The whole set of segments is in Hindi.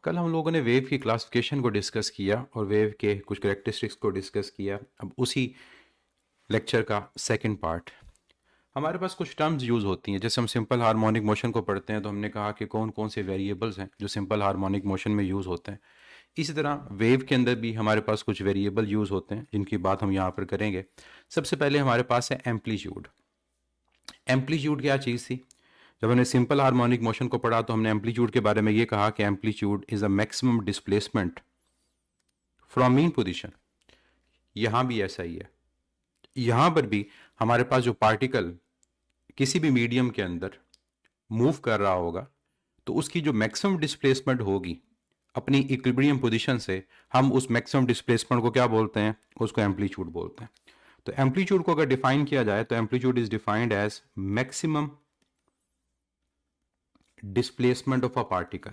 कल हम लोगों ने वेव की क्लासिफिकेशन को डिस्कस किया और वेव के कुछ करेक्टरिस्टिक्स को डिस्कस किया। अब उसी लेक्चर का सेकंड पार्ट, हमारे पास कुछ टर्म्स यूज़ होती हैं। जैसे हम सिंपल हार्मोनिक मोशन को पढ़ते हैं तो हमने कहा कि कौन कौन से वेरिएबल्स हैं जो सिंपल हार्मोनिक मोशन में यूज़ होते हैं। इसी तरह वेव के अंदर भी हमारे पास कुछ वेरिएबल यूज़ होते हैं जिनकी बात हम यहाँ पर करेंगे। सबसे पहले हमारे पास है एम्पलीट्यूड। एम्पलीट्यूड क्या चीज़ थी? जब हमने सिंपल हार्मोनिक मोशन को पढ़ा तो हमने एम्पलीट्यूड के बारे में ये कहा कि amplitude is a maximum displacement from mean position. यहां भी ऐसा ही है। यहां पर भी हमारे पास जो पार्टिकल किसी भी मीडियम के अंदर मूव कर रहा होगा तो उसकी जो मैक्सिमम डिस्प्लेसमेंट होगी अपनी इक्विलिब्रियम पोजीशन से, हम उस मैक्सिमम डिस्प्लेसमेंट को क्या बोलते हैं? उसको एम्पलीट्यूड बोलते हैं। तो एम्पलीट्यूड को अगर डिफाइन किया जाए तो amplitude is defined as maximum displacement of a particle.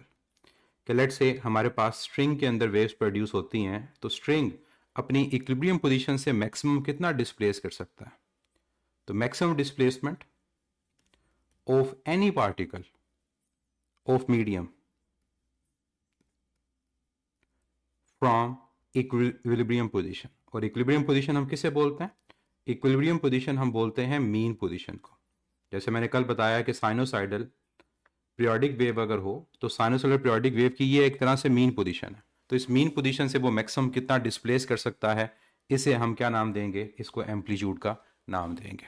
कि लेट से हमारे पास स्ट्रिंग के अंदर वेव्स प्रोड्यूस होती हैं तो स्ट्रिंग अपनी इक्विलिब्रियम पोजीशन से मैक्सिमम कितना डिस्प्लेस कर सकता है? तो maximum displacement of any particle of medium from equilibrium position. और इक्विलिब्रियम पोजीशन हम किसे बोलते हैं? इक्विलिब्रियम पोजीशन हम बोलते हैं मीन पोजीशन को। जैसे मैंने कल बताया कि साइनोसाइडल पीरियोडिक वेव अगर हो तो साइनोसॉइडल पीरियोडिक वेव की ये एक तरह से मीन पोजीशन है। तो इस मीन पोजीशन से वो मैक्सिमम कितना डिस्प्लेस कर सकता है, इसे हम क्या नाम देंगे? इसको एम्पलीट्यूड का नाम देंगे।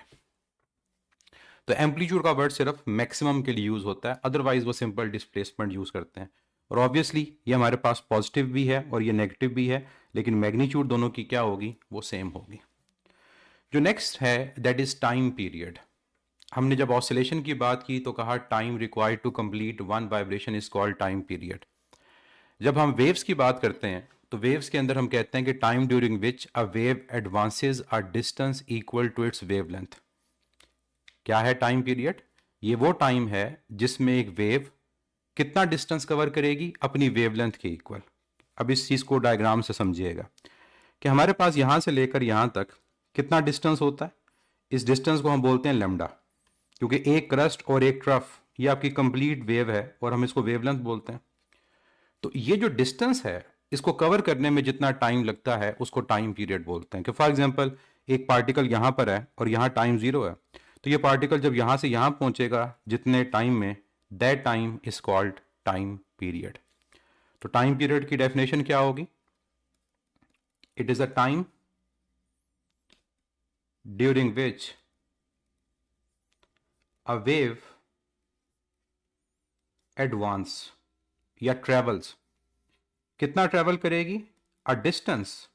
तो एम्पलीट्यूड का वर्ड सिर्फ मैक्सिमम के लिए यूज होता है, अदरवाइज वो सिंपल डिस्प्लेसमेंट यूज करते हैं। और ऑब्वियसली ये हमारे पास पॉजिटिव भी है और ये नेगेटिव भी है, लेकिन मैग्नीट्यूड दोनों की क्या होगी? वो सेम होगी। जो नेक्स्ट है दैट इज टाइम पीरियड। हमने जब ऑसिलेशन की बात की तो कहा time required to complete one vibration is called time period. जब हम वेव्स की बात करते हैं तो वेव्स के अंदर हम कहते हैं कि time during which a wave advances a distance equal to its wavelength. क्या है टाइम पीरियड? ये वो टाइम है जिसमें एक वेव कितना डिस्टेंस कवर करेगी? अपनी वेवलेंथ के इक्वल। अब इस चीज को डायग्राम से समझिएगा कि हमारे पास यहां से लेकर यहां तक कितना डिस्टेंस होता है। इस डिस्टेंस को हम बोलते हैं लेमडा, क्योंकि एक क्रस्ट और एक ट्रफ ये आपकी कंप्लीट वेव है और हम इसको वेवलेंथ बोलते हैं। तो ये जो डिस्टेंस है इसको कवर करने में जितना टाइम लगता है उसको टाइम पीरियड बोलते हैं। कि फॉर एग्जांपल एक पार्टिकल यहां पर है और यहां टाइम 0 है, तो ये पार्टिकल जब यहां से यहां पहुंचेगा जितने टाइम में, that time is called time period. तो टाइम पीरियड की डेफिनेशन क्या होगी? It is a time during which a wave advance या ट्रेवल्स। कितना ट्रेवल करेगी? A distance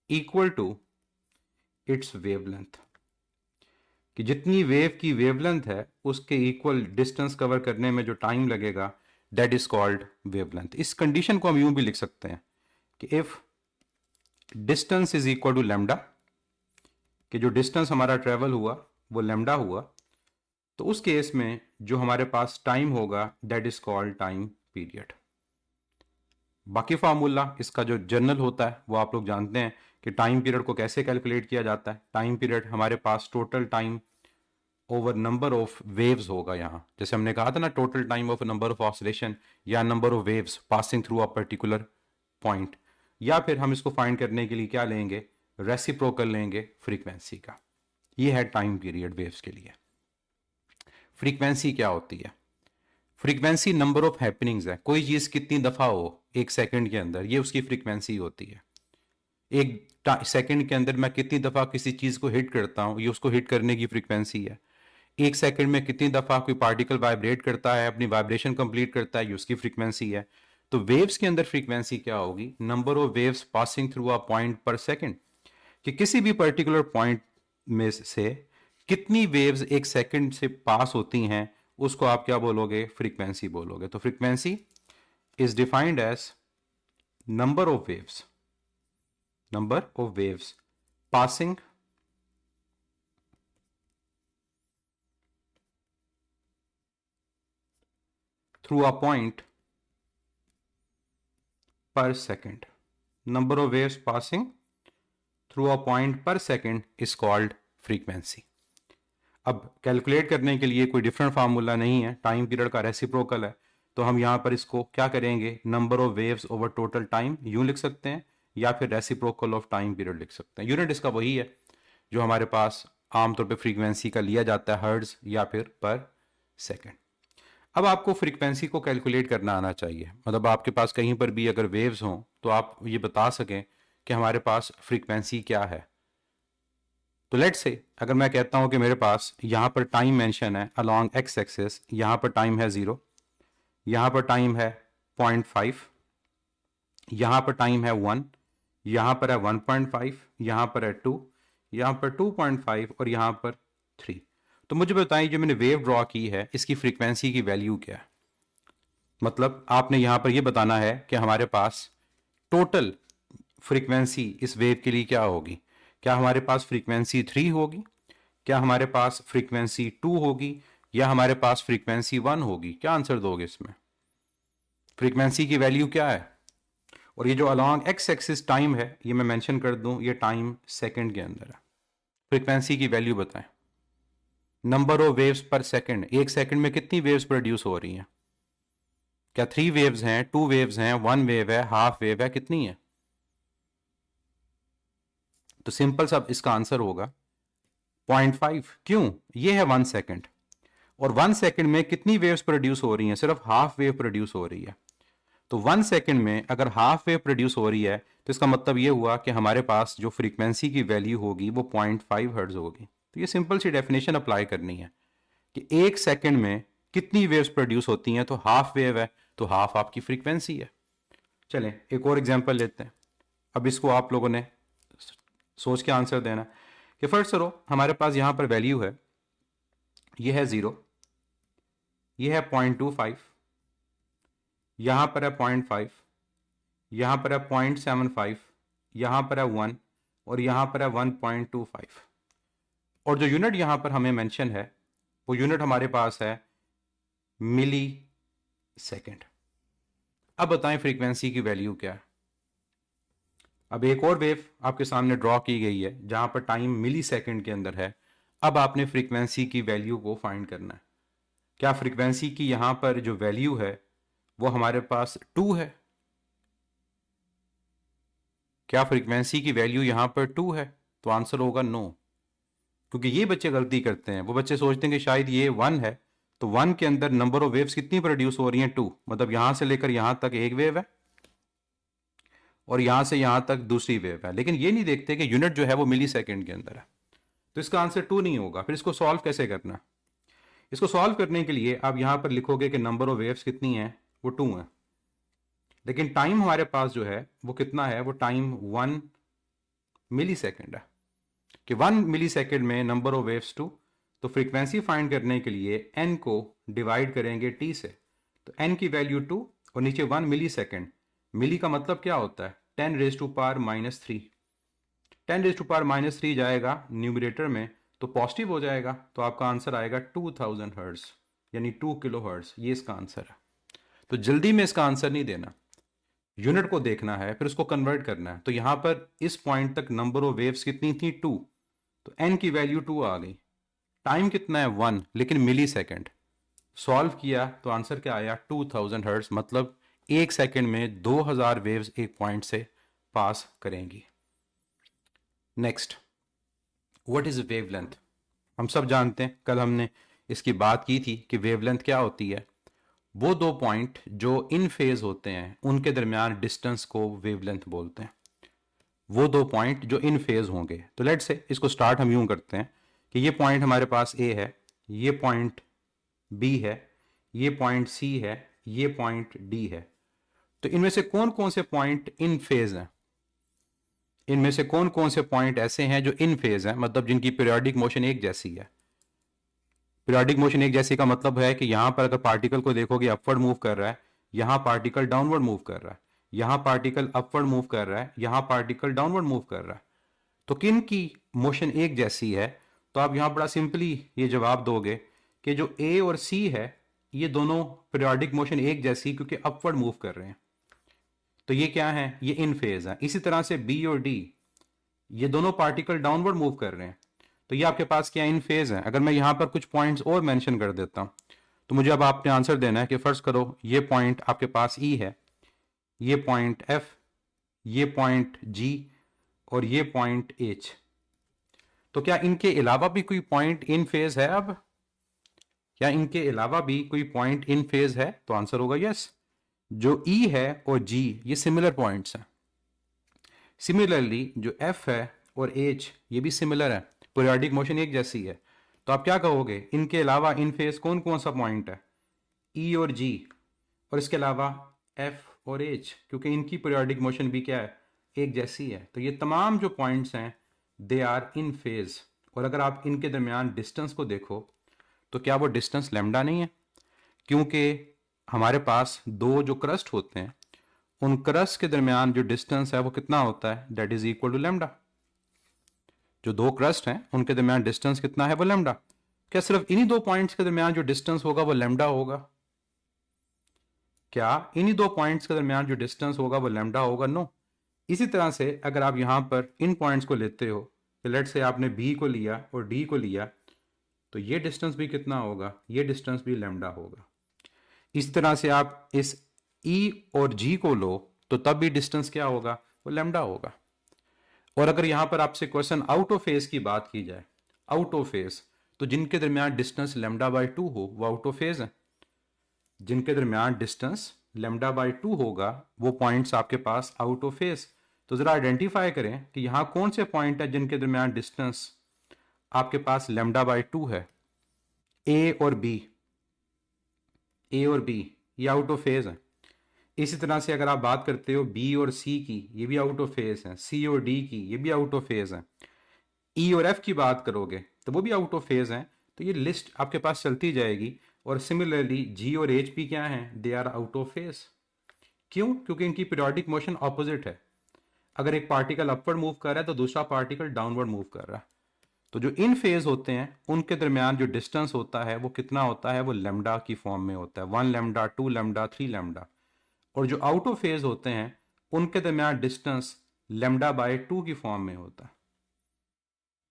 equal to its wavelength. कि जितनी वेव की वेवलेंथ है उसके इक्वल डिस्टेंस कवर करने में जो टाइम लगेगा दैट इज कॉल्ड वेवलेंथ। इस कंडीशन को हम यूं भी लिख सकते हैं कि if distance is equal to lambda, कि जो डिस्टेंस हमारा ट्रेवल हुआ वो लैम्डा हुआ, तो उस केस में जो हमारे पास टाइम होगा that is called time period. बाकी फार्मूला इसका जो जनरल होता है वो आप लोग जानते हैं कि टाइम पीरियड को कैसे कैलकुलेट किया जाता है। टाइम पीरियड हमारे पास total time over number of waves होगा। यहाँ जैसे हमने कहा था ना, total time of number of oscillation या number of waves passing through a particular point, या फिर हम इसको फाइंड करने के लिए क्या लेंगे? रेसिप्रोकल लेंगे फ्रीक्वेंसी का। ये है टाइम पीरियड वेव्स के लिए। फ्रीक्वेंसी क्या होती है? फ्रीक्वेंसी नंबर ऑफ हैपनिंग्स है। कोई चीज कितनी दफा हो एक सेकंड के अंदर, ये उसकी फ्रीक्वेंसी होती है। एक सेकंड के अंदर मैं कितनी दफा किसी चीज को हिट करता हूं, ये उसको हिट करने की फ्रीक्वेंसी है। एक सेकंड में कितनी दफा कोई पार्टिकल वाइब्रेट करता है, अपनी वाइब्रेशन कंप्लीट करता है, ये उसकी फ्रीक्वेंसी है। तो वेव्स के अंदर फ्रीक्वेंसी क्या होगी? Number of waves passing through a point पर सेकंड। कि किसी भी पर्टिकुलर पॉइंट में से कितनी वेव्स एक सेकंड से पास होती हैं उसको आप क्या बोलोगे? फ्रीक्वेंसी बोलोगे। तो frequency is defined as number of waves passing through a point per second. Number of waves passing through a point per second is called frequency. अब कैलकुलेट करने के लिए कोई डिफरेंट फार्मूला नहीं है, टाइम पीरियड का रेसिप्रोकल है, तो हम यहाँ पर इसको क्या करेंगे, number of waves over total time यूं लिख सकते हैं, या फिर रेसिप्रोकल ऑफ टाइम पीरियड लिख सकते हैं। यूनिट इसका वही है जो हमारे पास आमतौर पे फ्रीक्वेंसी का लिया जाता है, हर्ट्ज या फिर पर सेकेंड। अब आपको फ्रीक्वेंसी को कैलकुलेट करना आना चाहिए, मतलब आपके पास कहीं पर भी अगर वेव्स हों तो आप ये बता सकें कि हमारे पास फ्रीक्वेंसी क्या है। तो लेट्स से अगर मैं कहता हूं कि मेरे पास यहाँ पर टाइम मेंशन है अलोंग एक्स एक्सिस, यहाँ पर टाइम है 0, यहाँ पर टाइम है 0.5, यहाँ पर टाइम है 1, यहाँ पर है 1.5, यहाँ पर है 2, यहाँ पर 2.5 और यहाँ पर 3। तो मुझे बताइए जो मैंने वेव ड्रॉ की है इसकी फ्रीक्वेंसी की वैल्यू क्या है। मतलब आपने यहाँ पर यह बताना है कि हमारे पास टोटल फ्रीक्वेंसी इस वेव के लिए क्या होगी। क्या हमारे पास फ्रीक्वेंसी 3 होगी, क्या हमारे पास फ्रीक्वेंसी 2 होगी, या हमारे पास फ्रीक्वेंसी 1 होगी। क्या आंसर दोगे इसमें, फ्रीक्वेंसी की वैल्यू क्या है। और ये जो अलॉन्ग एक्स एक्सिस टाइम है ये मैं मेंशन कर दूं, ये टाइम सेकंड के अंदर है। फ्रीक्वेंसी की वैल्यू बताएं, नंबर ऑफ वेव्स पर सेकंड, एक सेकंड में कितनी वेव्स प्रोड्यूस हो रही हैं। क्या 3 वेव्स हैं, 2 वेव्स हैं, 1 वेव है, हाफ वेव है, कितनी है। तो सिंपल सा इसका आंसर होगा 0.5। क्यों, ये है 1 सेकंड, और 1 सेकंड में कितनी वेव्स प्रोड्यूस हो रही हैं, सिर्फ हाफ वेव प्रोड्यूस हो रही है। तो 1 सेकंड में अगर हाफ वेव प्रोड्यूस हो रही है तो इसका मतलब ये हुआ कि हमारे पास जो फ्रीक्वेंसी की वैल्यू होगी वो 0.5 हर्ट्ज होगी। तो ये सिंपल सी डेफिनेशन अप्लाई करनी है कि एक सेकंड में कितनी वेव्स प्रोड्यूस होती हैं, तो हाफ वेव है तो हाफ आपकी फ्रीक्वेंसी है। चलें एक और एग्जांपल लेते हैं। अब इसको आप लोगों ने सोच के आंसर देना कि फर्स्ट करो हमारे पास यहाँ पर वैल्यू है, ये है 0, ये है 0.25, यहाँ पर है 0.5, यहाँ पर है 0.75, यहाँ पर है 1 और यहाँ पर है 1.25। और जो यूनिट यहाँ पर हमें मेंशन है वो यूनिट हमारे पास है मिली सेकेंड। अब बताएं फ्रीक्वेंसी की वैल्यू क्या है। अब एक और वेव आपके सामने ड्रॉ की गई है जहां पर टाइम मिली सेकेंड के अंदर है। अब आपने फ्रीक्वेंसी की वैल्यू को फाइंड करना है। क्या फ्रीक्वेंसी की यहां पर जो वैल्यू है वो हमारे पास 2 है। क्या फ्रीक्वेंसी की वैल्यू यहां पर 2 है, तो आंसर होगा नो। क्योंकि ये बच्चे गलती करते हैं, वो बच्चे सोचते हैं कि शायद ये 1 है, तो 1 के अंदर नंबर ऑफ वेव्स कितनी प्रोड्यूस हो रही हैं 2, मतलब यहां से लेकर यहां तक एक वेव है और यहां से यहां तक दूसरी वेव है। लेकिन ये नहीं देखते कि यूनिट जो है वो मिली सेकेंड के अंदर है, तो इसका आंसर 2 नहीं होगा। फिर इसको सॉल्व कैसे करना। इसको सॉल्व करने के लिए आप यहां पर लिखोगे कि नंबर ऑफ वेव्स कितनी है, वो 2 है, लेकिन टाइम हमारे पास जो है वो कितना है, वो टाइम 1 मिली सेकेंड है कि 1 मिली सेकेंड में नंबर ऑफ वेव्स 2। तो फ्रीक्वेंसी फाइंड करने के लिए n को डिवाइड करेंगे t से, तो n की वैल्यू 2 और नीचे 1 मिली सेकेंड। मिली का मतलब क्या होता है, 10 raise to power -3। 10 raise to power -3 जाएगा न्यूमरेटर में तो पॉजिटिव हो जाएगा, तो आपका आंसर आएगा 2000 हर्ट्ज यानी 2 किलो हर्ट्ज। ये इसका आंसर है। तो जल्दी में इसका आंसर नहीं देना, यूनिट को देखना है फिर उसको कन्वर्ट करना है। तो यहां पर इस पॉइंट तक नंबर ऑफ वेव्स कितनी थी 2, तो n की वैल्यू 2 आ गई। टाइम कितना है 1 लेकिन मिली सेकेंड। सॉल्व किया तो आंसर क्या आया 2000 हर्ट्ज, मतलब एक सेकेंड में 2000 वेव्स एक पॉइंट से पास करेंगी। Next, what is wavelength. हम सब जानते हैं, कल हमने इसकी बात की थी कि वेवलेंथ क्या होती है। वो दो पॉइंट जो इन फेज होते हैं उनके दरमियान डिस्टेंस को वेवलेंथ बोलते हैं। वो दो पॉइंट जो इन फेज होंगे। तो लेट्स से इसको स्टार्ट हम यूं करते हैं कि ये पॉइंट हमारे पास ए है, ये पॉइंट बी है, ये पॉइंट सी है, ये पॉइंट डी है। तो इनमें से कौन कौन से पॉइंट इन फेज हैं, इनमें से कौन कौन से पॉइंट ऐसे हैं जो इन फेज हैं, मतलब जिनकी पीरियोडिक मोशन एक जैसी है। पीरियोडिक मोशन एक जैसी का मतलब है कि यहां पर अगर पार्टिकल को देखोगे अपवर्ड मूव कर रहा है, यहां पार्टिकल डाउनवर्ड मूव कर रहा है, यहां पार्टिकल अपवर्ड मूव कर रहा है, यहां पार्टिकल डाउनवर्ड मूव कर रहा है। तो किन की मोशन एक जैसी है, तो आप यहां बड़ा सिंपली ये जवाब दोगे कि जो ए और सी है ये दोनों पीरियोडिक मोशन एक जैसी क्योंकि अपवर्ड मूव कर रहे हैं, तो ये क्या है, ये इन फेज है। इसी तरह से बी और डी, ये दोनों पार्टिकल डाउनवर्ड मूव कर रहे हैं, तो ये आपके पास क्या इन फेज है। अगर मैं यहाँ पर कुछ पॉइंट्स और मेंशन कर देता हूँ तो मुझे अब आपने आंसर देना है कि फर्स्ट करो ये पॉइंट आपके पास ई है, ये पॉइंट एफ, ये पॉइंट जी और ये पॉइंट एच। तो क्या इनके अलावा भी कोई पॉइंट इन फेज है? अब क्या इनके अलावा भी कोई पॉइंट इन फेज है? तो आंसर होगा यस। जो ई है और जी ये सिमिलर पॉइंट्स हैं। सिमिलरली जो एफ है और एच ये भी सिमिलर है, पीरियोडिक मोशन एक जैसी है। तो आप क्या कहोगे इनके अलावा इन फेज कौन कौन सा पॉइंट है? ई और जी, और इसके अलावा एफ और एच, क्योंकि इनकी पीरियोडिक मोशन भी क्या है? एक जैसी है। तो ये तमाम जो पॉइंट्स हैं दे आर इन फेज। और अगर आप इनके दरमियान डिस्टेंस को देखो तो क्या वो डिस्टेंस लैम्डा नहीं है? क्योंकि हमारे पास दो जो क्रस्ट होते हैं उन क्रस्ट के दरमियान जो डिस्टेंस है वो कितना होता है? That is equal to lambda. जो दो क्रस्ट हैं उनके दरमियान डिस्टेंस कितना है? वो लैम्डा। क्या सिर्फ इन्हीं दो पॉइंट्स के दरमियान जो डिस्टेंस होगा वो लैम्डा होगा? क्या इन्हीं दो पॉइंट्स के दरमियान जो डिस्टेंस होगा वो लैम्डा होगा? नो। इसी तरह से अगर आप यहां पर इन पॉइंट्स को लेते हो, तो लेट से आपने बी को लिया और डी को लिया, तो ये डिस्टेंस भी कितना होगा? ये डिस्टेंस भी लैम्डा होगा। इस तरह से आप इस ई और जी को लो तो तब भी डिस्टेंस क्या होगा? वो लैम्डा होगा। और अगर यहां पर आपसे क्वेश्चन आउट ऑफ फेज की बात की जाए, आउट ऑफ फेज, तो जिनके दरमियान डिस्टेंस लैम्डा बाई 2 हो वो आउट ऑफ फेज है। जिनके दरमियान डिस्टेंस लैम्डा बाई 2 होगा वो पॉइंट्स आपके पास आउट ऑफ फेज। तो जरा आइडेंटिफाई करें कि यहां कौन से पॉइंट है जिनके दरमियान डिस्टेंस आपके पास लैम्डा बाई 2 है। ए और बी, ए और बी ये आउट ऑफ फेज है। इसी तरह से अगर आप बात करते हो बी और सी की, ये भी आउट ऑफ फेज है। सी और डी की, ये भी आउट ऑफ फेज है। ई और एफ की बात करोगे तो वो भी आउट ऑफ फेज है। तो ये लिस्ट आपके पास चलती जाएगी। और सिमिलरली जी और एच भी क्या हैं? They are out of phase. क्यों? क्योंकि इनकी पीरियोडिक मोशन ऑपोजिट है। अगर एक पार्टिकल अपवर्ड मूव कर रहा है तो दूसरा पार्टिकल डाउनवर्ड मूव कर रहा है। तो जो इन फेज होते हैं उनके दरमियान जो डिस्टेंस होता है वो कितना होता है? वो लैम्डा की फॉर्म में होता है, 1 लैम्डा, 2 लैम्डा, 3 लैम्डा। और जो आउट ऑफ फेज होते हैं उनके दरमियान डिस्टेंस लैम्डा बाय 2 की फॉर्म में होता है।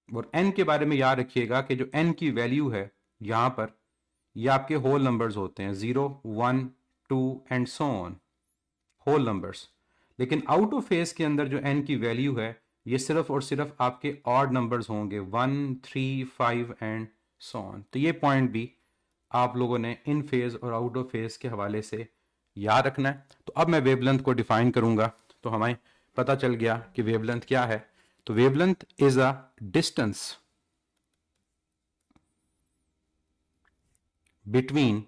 और n के बारे में याद रखिएगा कि जो n की वैल्यू है यहां पर, ये आपके होल नंबर्स होते हैं, 0, 1, 2 and so on, whole numbers. लेकिन आउट ऑफ फेज के अंदर जो n की वैल्यू है ये सिर्फ और सिर्फ आपके ऑड नंबर्स होंगे, 1, 3, 5 एंड सो ऑन। तो ये पॉइंट भी आप लोगों ने इन फेज और आउट ऑफ फेज के हवाले से याद रखना है। तो अब मैं वेवलेंथ को डिफाइन करूंगा। तो हमें पता चल गया कि वेवलेंथ क्या है। तो wavelength is a distance between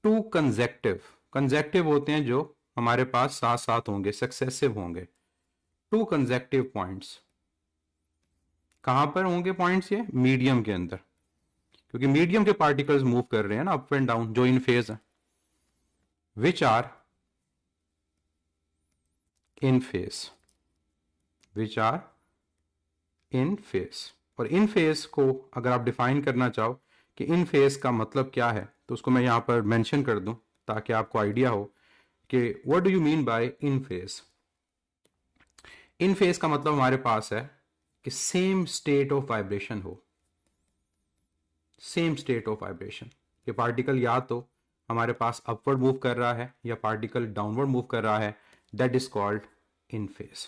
two conjunctive होते हैं जो हमारे पास साथ साथ होंगे, सक्सेसिव होंगे, टू कंजेक्टिव पॉइंट्स। कहां पर होंगे पॉइंट्स? ये मीडियम के अंदर, क्योंकि मीडियम के पार्टिकल्स मूव कर रहे हैं ना अप एंड डाउन, जो इन फेज है, which are in phase, which are in phase. और इन फेज को अगर आप डिफाइन करना चाहो कि इन फेज का मतलब क्या है तो उसको मैं यहां पर मेंशन कर दूं ताकि आपको आइडिया हो कि what do you mean by in phase. In phase का मतलब हमारे पास है कि सेम स्टेट ऑफ वाइब्रेशन हो, सेम स्टेट ऑफ वाइब्रेशन। ये पार्टिकल या तो हमारे पास अपवर्ड मूव कर रहा है या पार्टिकल डाउनवर्ड मूव कर रहा है, that is called in phase.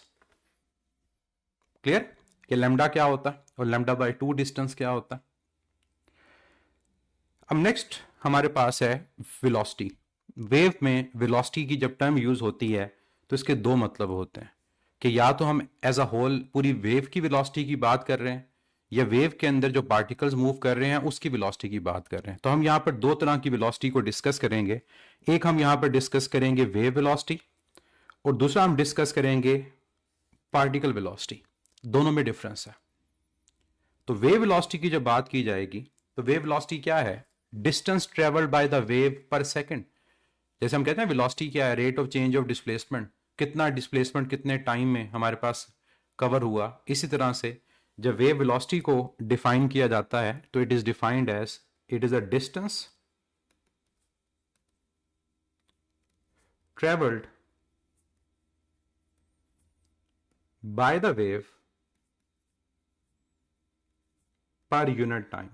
Clear कि लैम्डा क्या होता है और लैम्डा बाय 2 डिस्टेंस क्या होता है। अब नेक्स्ट हमारे पास है वेलोसिटी। वेव में वेलोसिटी की जब टर्म यूज होती है तो इसके दो मतलब होते हैं कि या तो हम एज अ होल पूरी वेव की वेलोसिटी की बात कर रहे हैं या वेव के अंदर जो पार्टिकल्स मूव कर रहे हैं उसकी वेलोसिटी की बात कर रहे हैं। तो हम यहां पर दो तरह की वेलोसिटी को डिस्कस करेंगे। एक हम यहां पर डिस्कस करेंगे वेव वेलोसिटी और दूसरा हम डिस्कस करेंगे पार्टिकल वेलोसिटी। दोनों में डिफरेंस है। तो वेव वेलोसिटी की जब बात की जाएगी तो वेव वेलोसिटी क्या है? Distance travelled by the wave पर सेकंड। जैसे हम कहते हैं वेलोसिटी क्या है? Rate of change of displacement, कितना डिस्प्लेसमेंट कितने टाइम में हमारे पास कवर हुआ। इसी तरह से जब वेव वेलोसिटी को डिफाइन किया जाता है तो it is defined as it is a distance travelled by the wave per unit time.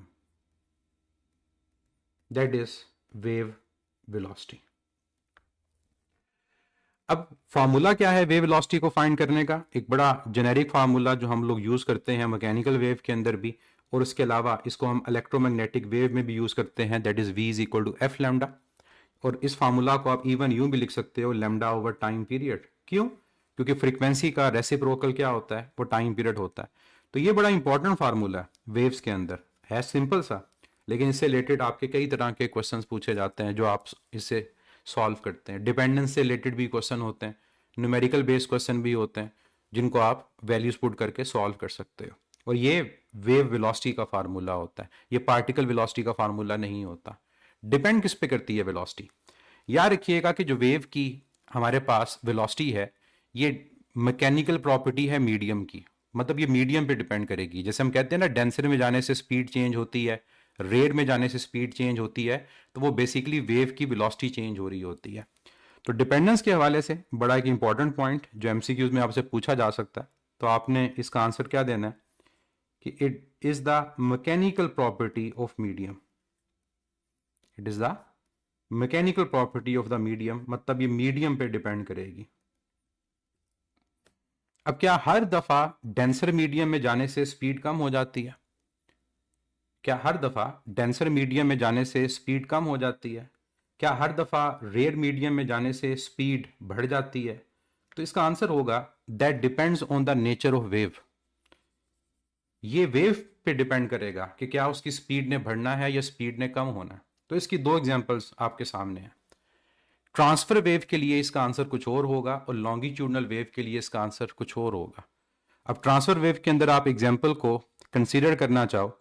That is wave velocity. अब फार्मूला क्या है वेव वेलोसिटी को फाइंड करने का? एक बड़ा जेनेरिक फार्मूला जो हम लोग यूज करते हैं मैकेनिकल वेव के अंदर भी, और उसके अलावा इसको हम इलेक्ट्रोमैग्नेटिक वेव में भी यूज करते हैं, that is v is equal to F lambda. और इस फार्मूला को आप इवन यूं भी लिख सकते हो लैम्डा ओवर टाइम पीरियड। क्यों? क्योंकि फ्रीक्वेंसी का रेसिप्रोकल क्या होता है? वो टाइम पीरियड होता है। तो ये बड़ा इंपॉर्टेंट फार्मूला है वेव्स के अंदर, है सिंपल सा, लेकिन इससे रिलेटेड आपके कई तरह के क्वेश्चंस पूछे जाते हैं जो आप इससे सॉल्व करते हैं। डिपेंडेंस से रिलेटेड भी क्वेश्चन होते हैं, न्यूमेरिकल बेस्ड क्वेश्चन भी होते हैं, जिनको आप वैल्यूज पुट करके सॉल्व कर सकते हो। और ये वेव वेलोसिटी का फार्मूला होता है, ये पार्टिकल वेलोसिटी का फार्मूला नहीं होता। डिपेंड किस पे करती है वेलोसिटी? याद रखिएगा कि जो वेव की हमारे पास वेलोसिटी है ये मैकेनिकल प्रॉपर्टी है मीडियम की, मतलब ये मीडियम पे डिपेंड करेगी। जैसे हम कहते हैं ना डेंसर में जाने से स्पीड चेंज होती है, रेयर में जाने से स्पीड चेंज होती है, तो वो बेसिकली वेव की वेलोसिटी चेंज हो रही होती है। तो डिपेंडेंस के हवाले से बड़ा एक इंपॉर्टेंट पॉइंट जो एमसीक्यूज में आपसे पूछा जा सकता है, तो आपने इसका आंसर क्या देना है कि it is the mechanical property of medium. It is the mechanical property of the medium, मतलब ये मीडियम पे डिपेंड करेगी। अब क्या हर दफा डेंसर मीडियम में जाने से स्पीड कम हो जाती है? क्या हर दफा डेंसर मीडियम में जाने से स्पीड कम हो जाती है? क्या हर दफा रेयर मीडियम में जाने से स्पीड बढ़ जाती है? तो इसका आंसर होगा that depends on the nature of wave. ये वेव पे डिपेंड करेगा कि क्या उसकी स्पीड ने बढ़ना है या स्पीड ने कम होना है। तो इसकी दो एग्जांपल्स आपके सामने हैं। ट्रांसफर वेव के लिए इसका आंसर कुछ और होगा और लॉन्गिट्यूडनल वेव के लिए इसका आंसर कुछ और होगा। अब ट्रांसफर वेव के अंदर आप एग्जांपल को कंसीडर करना चाहो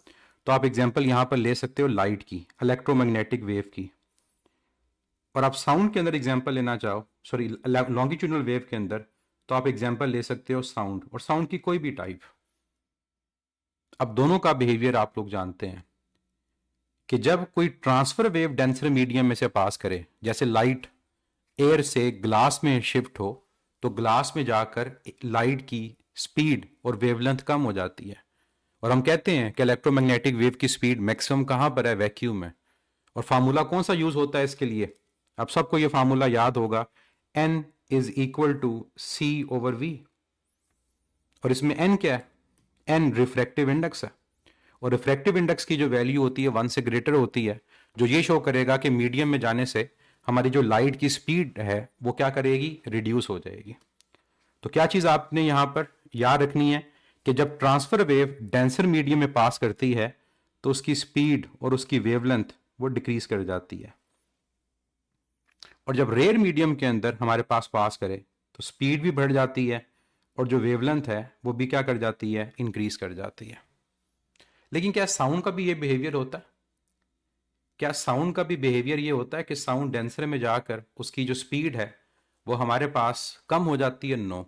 तो आप एग्जांपल यहां पर ले सकते हो लाइट की, इलेक्ट्रोमैग्नेटिक वेव की। और आप साउंड के अंदर एग्जांपल लेना चाहो, सॉरी लॉन्गिट्यूडनल वेव के अंदर, तो आप एग्जांपल ले सकते हो साउंड, और साउंड की कोई भी टाइप। अब दोनों का बिहेवियर आप लोग जानते हैं कि जब कोई ट्रांसफर वेव डेंसर मीडियम में से पास करे, जैसे लाइट एयर से ग्लास में शिफ्ट हो, तो ग्लास में जाकर लाइट की स्पीड और वेवलेंथ कम हो जाती है। और हम कहते हैं कि इलेक्ट्रोमैग्नेटिक वेव की स्पीड मैक्सिमम कहां पर है? वैक्यूम में। और फार्मूला कौन सा यूज होता है इसके लिए? अब सबको ये फार्मूला याद होगा, n is equal to c over v। और इसमें n क्या है? n रिफ्रैक्टिव इंडेक्स है, और रिफ्रैक्टिव इंडेक्स की जो वैल्यू होती है 1 से ग्रेटर होती है, जो ये शो करेगा कि मीडियम में जाने से हमारी जो लाइट की स्पीड है वो क्या करेगी? रिड्यूस हो जाएगी। तो क्या चीज आपने यहां पर याद रखनी है कि जब ट्रांसफर वेव डेंसर मीडियम में पास करती है तो उसकी स्पीड और उसकी वेवलेंथ वो डिक्रीज कर जाती है, और जब रेयर मीडियम के अंदर हमारे पास करे तो स्पीड भी बढ़ जाती है और जो वेवलेंथ है वो भी क्या कर जाती है? इंक्रीज कर जाती है। लेकिन क्या साउंड का भी ये बिहेवियर होता है? क्या साउंड का भी बिहेवियर ये होता है कि साउंड डेंसर में जाकर उसकी जो स्पीड है वो हमारे पास कम हो जाती है? नो।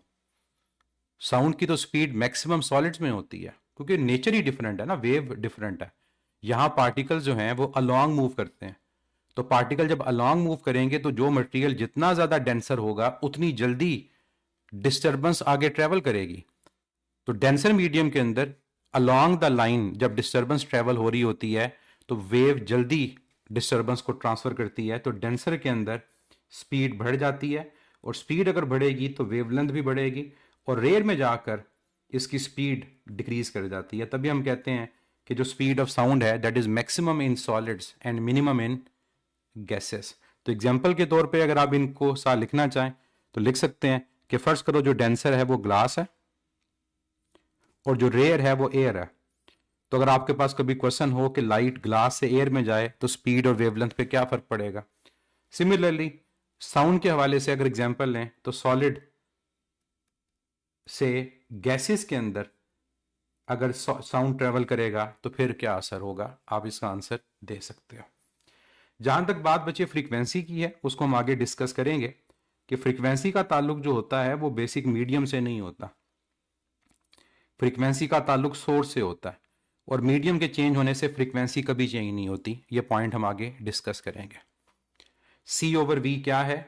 साउंड की तो स्पीड मैक्सिमम सॉलिड्स में होती है, क्योंकि नेचर ही डिफरेंट है ना, वेव डिफरेंट है। यहां पार्टिकल जो हैं वो अलोंग मूव करते हैं, तो पार्टिकल जब अलोंग मूव करेंगे तो जो मटेरियल जितना ज्यादा डेंसर होगा उतनी जल्दी डिस्टर्बेंस आगे ट्रेवल करेगी। तो डेंसर मीडियम के अंदर अलोंग द लाइन जब डिस्टर्बेंस ट्रेवल हो रही होती है तो वेव जल्दी डिस्टर्बेंस को ट्रांसफर करती है, तो डेंसर के अंदर स्पीड बढ़ जाती है, और स्पीड अगर बढ़ेगी तो वेवलेंथ भी बढ़ेगी, और रेयर में जाकर इसकी स्पीड डिक्रीज कर जाती है। तभी हम कहते हैं कि जो स्पीड ऑफ साउंड है that is maximum in solids and minimum in gases. तो एग्जाम्पल के तौर पे अगर आप इनको साथ लिखना चाहें तो लिख सकते हैं कि फर्स्ट करो जो डेंसर है वो ग्लास है और जो रेयर है वो एयर है। तो अगर आपके पास कभी क्वेश्चन हो कि लाइट ग्लास से एयर में जाए तो स्पीड और वेवलेंथ पे क्या फर्क पड़ेगा? सिमिलरली साउंड के हवाले से अगर एग्जांपल लें तो सॉलिड से गैसेस के अंदर अगर साउंड ट्रेवल करेगा तो फिर क्या असर होगा? आप इसका आंसर दे सकते हो। जहां तक बात बची फ्रीक्वेंसी की है उसको हम आगे डिस्कस करेंगे कि फ्रीक्वेंसी का ताल्लुक जो होता है वो बेसिक मीडियम से नहीं होता, फ्रीक्वेंसी का ताल्लुक सोर्स से होता है, और मीडियम के चेंज होने से फ्रीक्वेंसी कभी चेंज नहीं होती। ये पॉइंट हम आगे डिस्कस करेंगे। c ओवर v क्या है?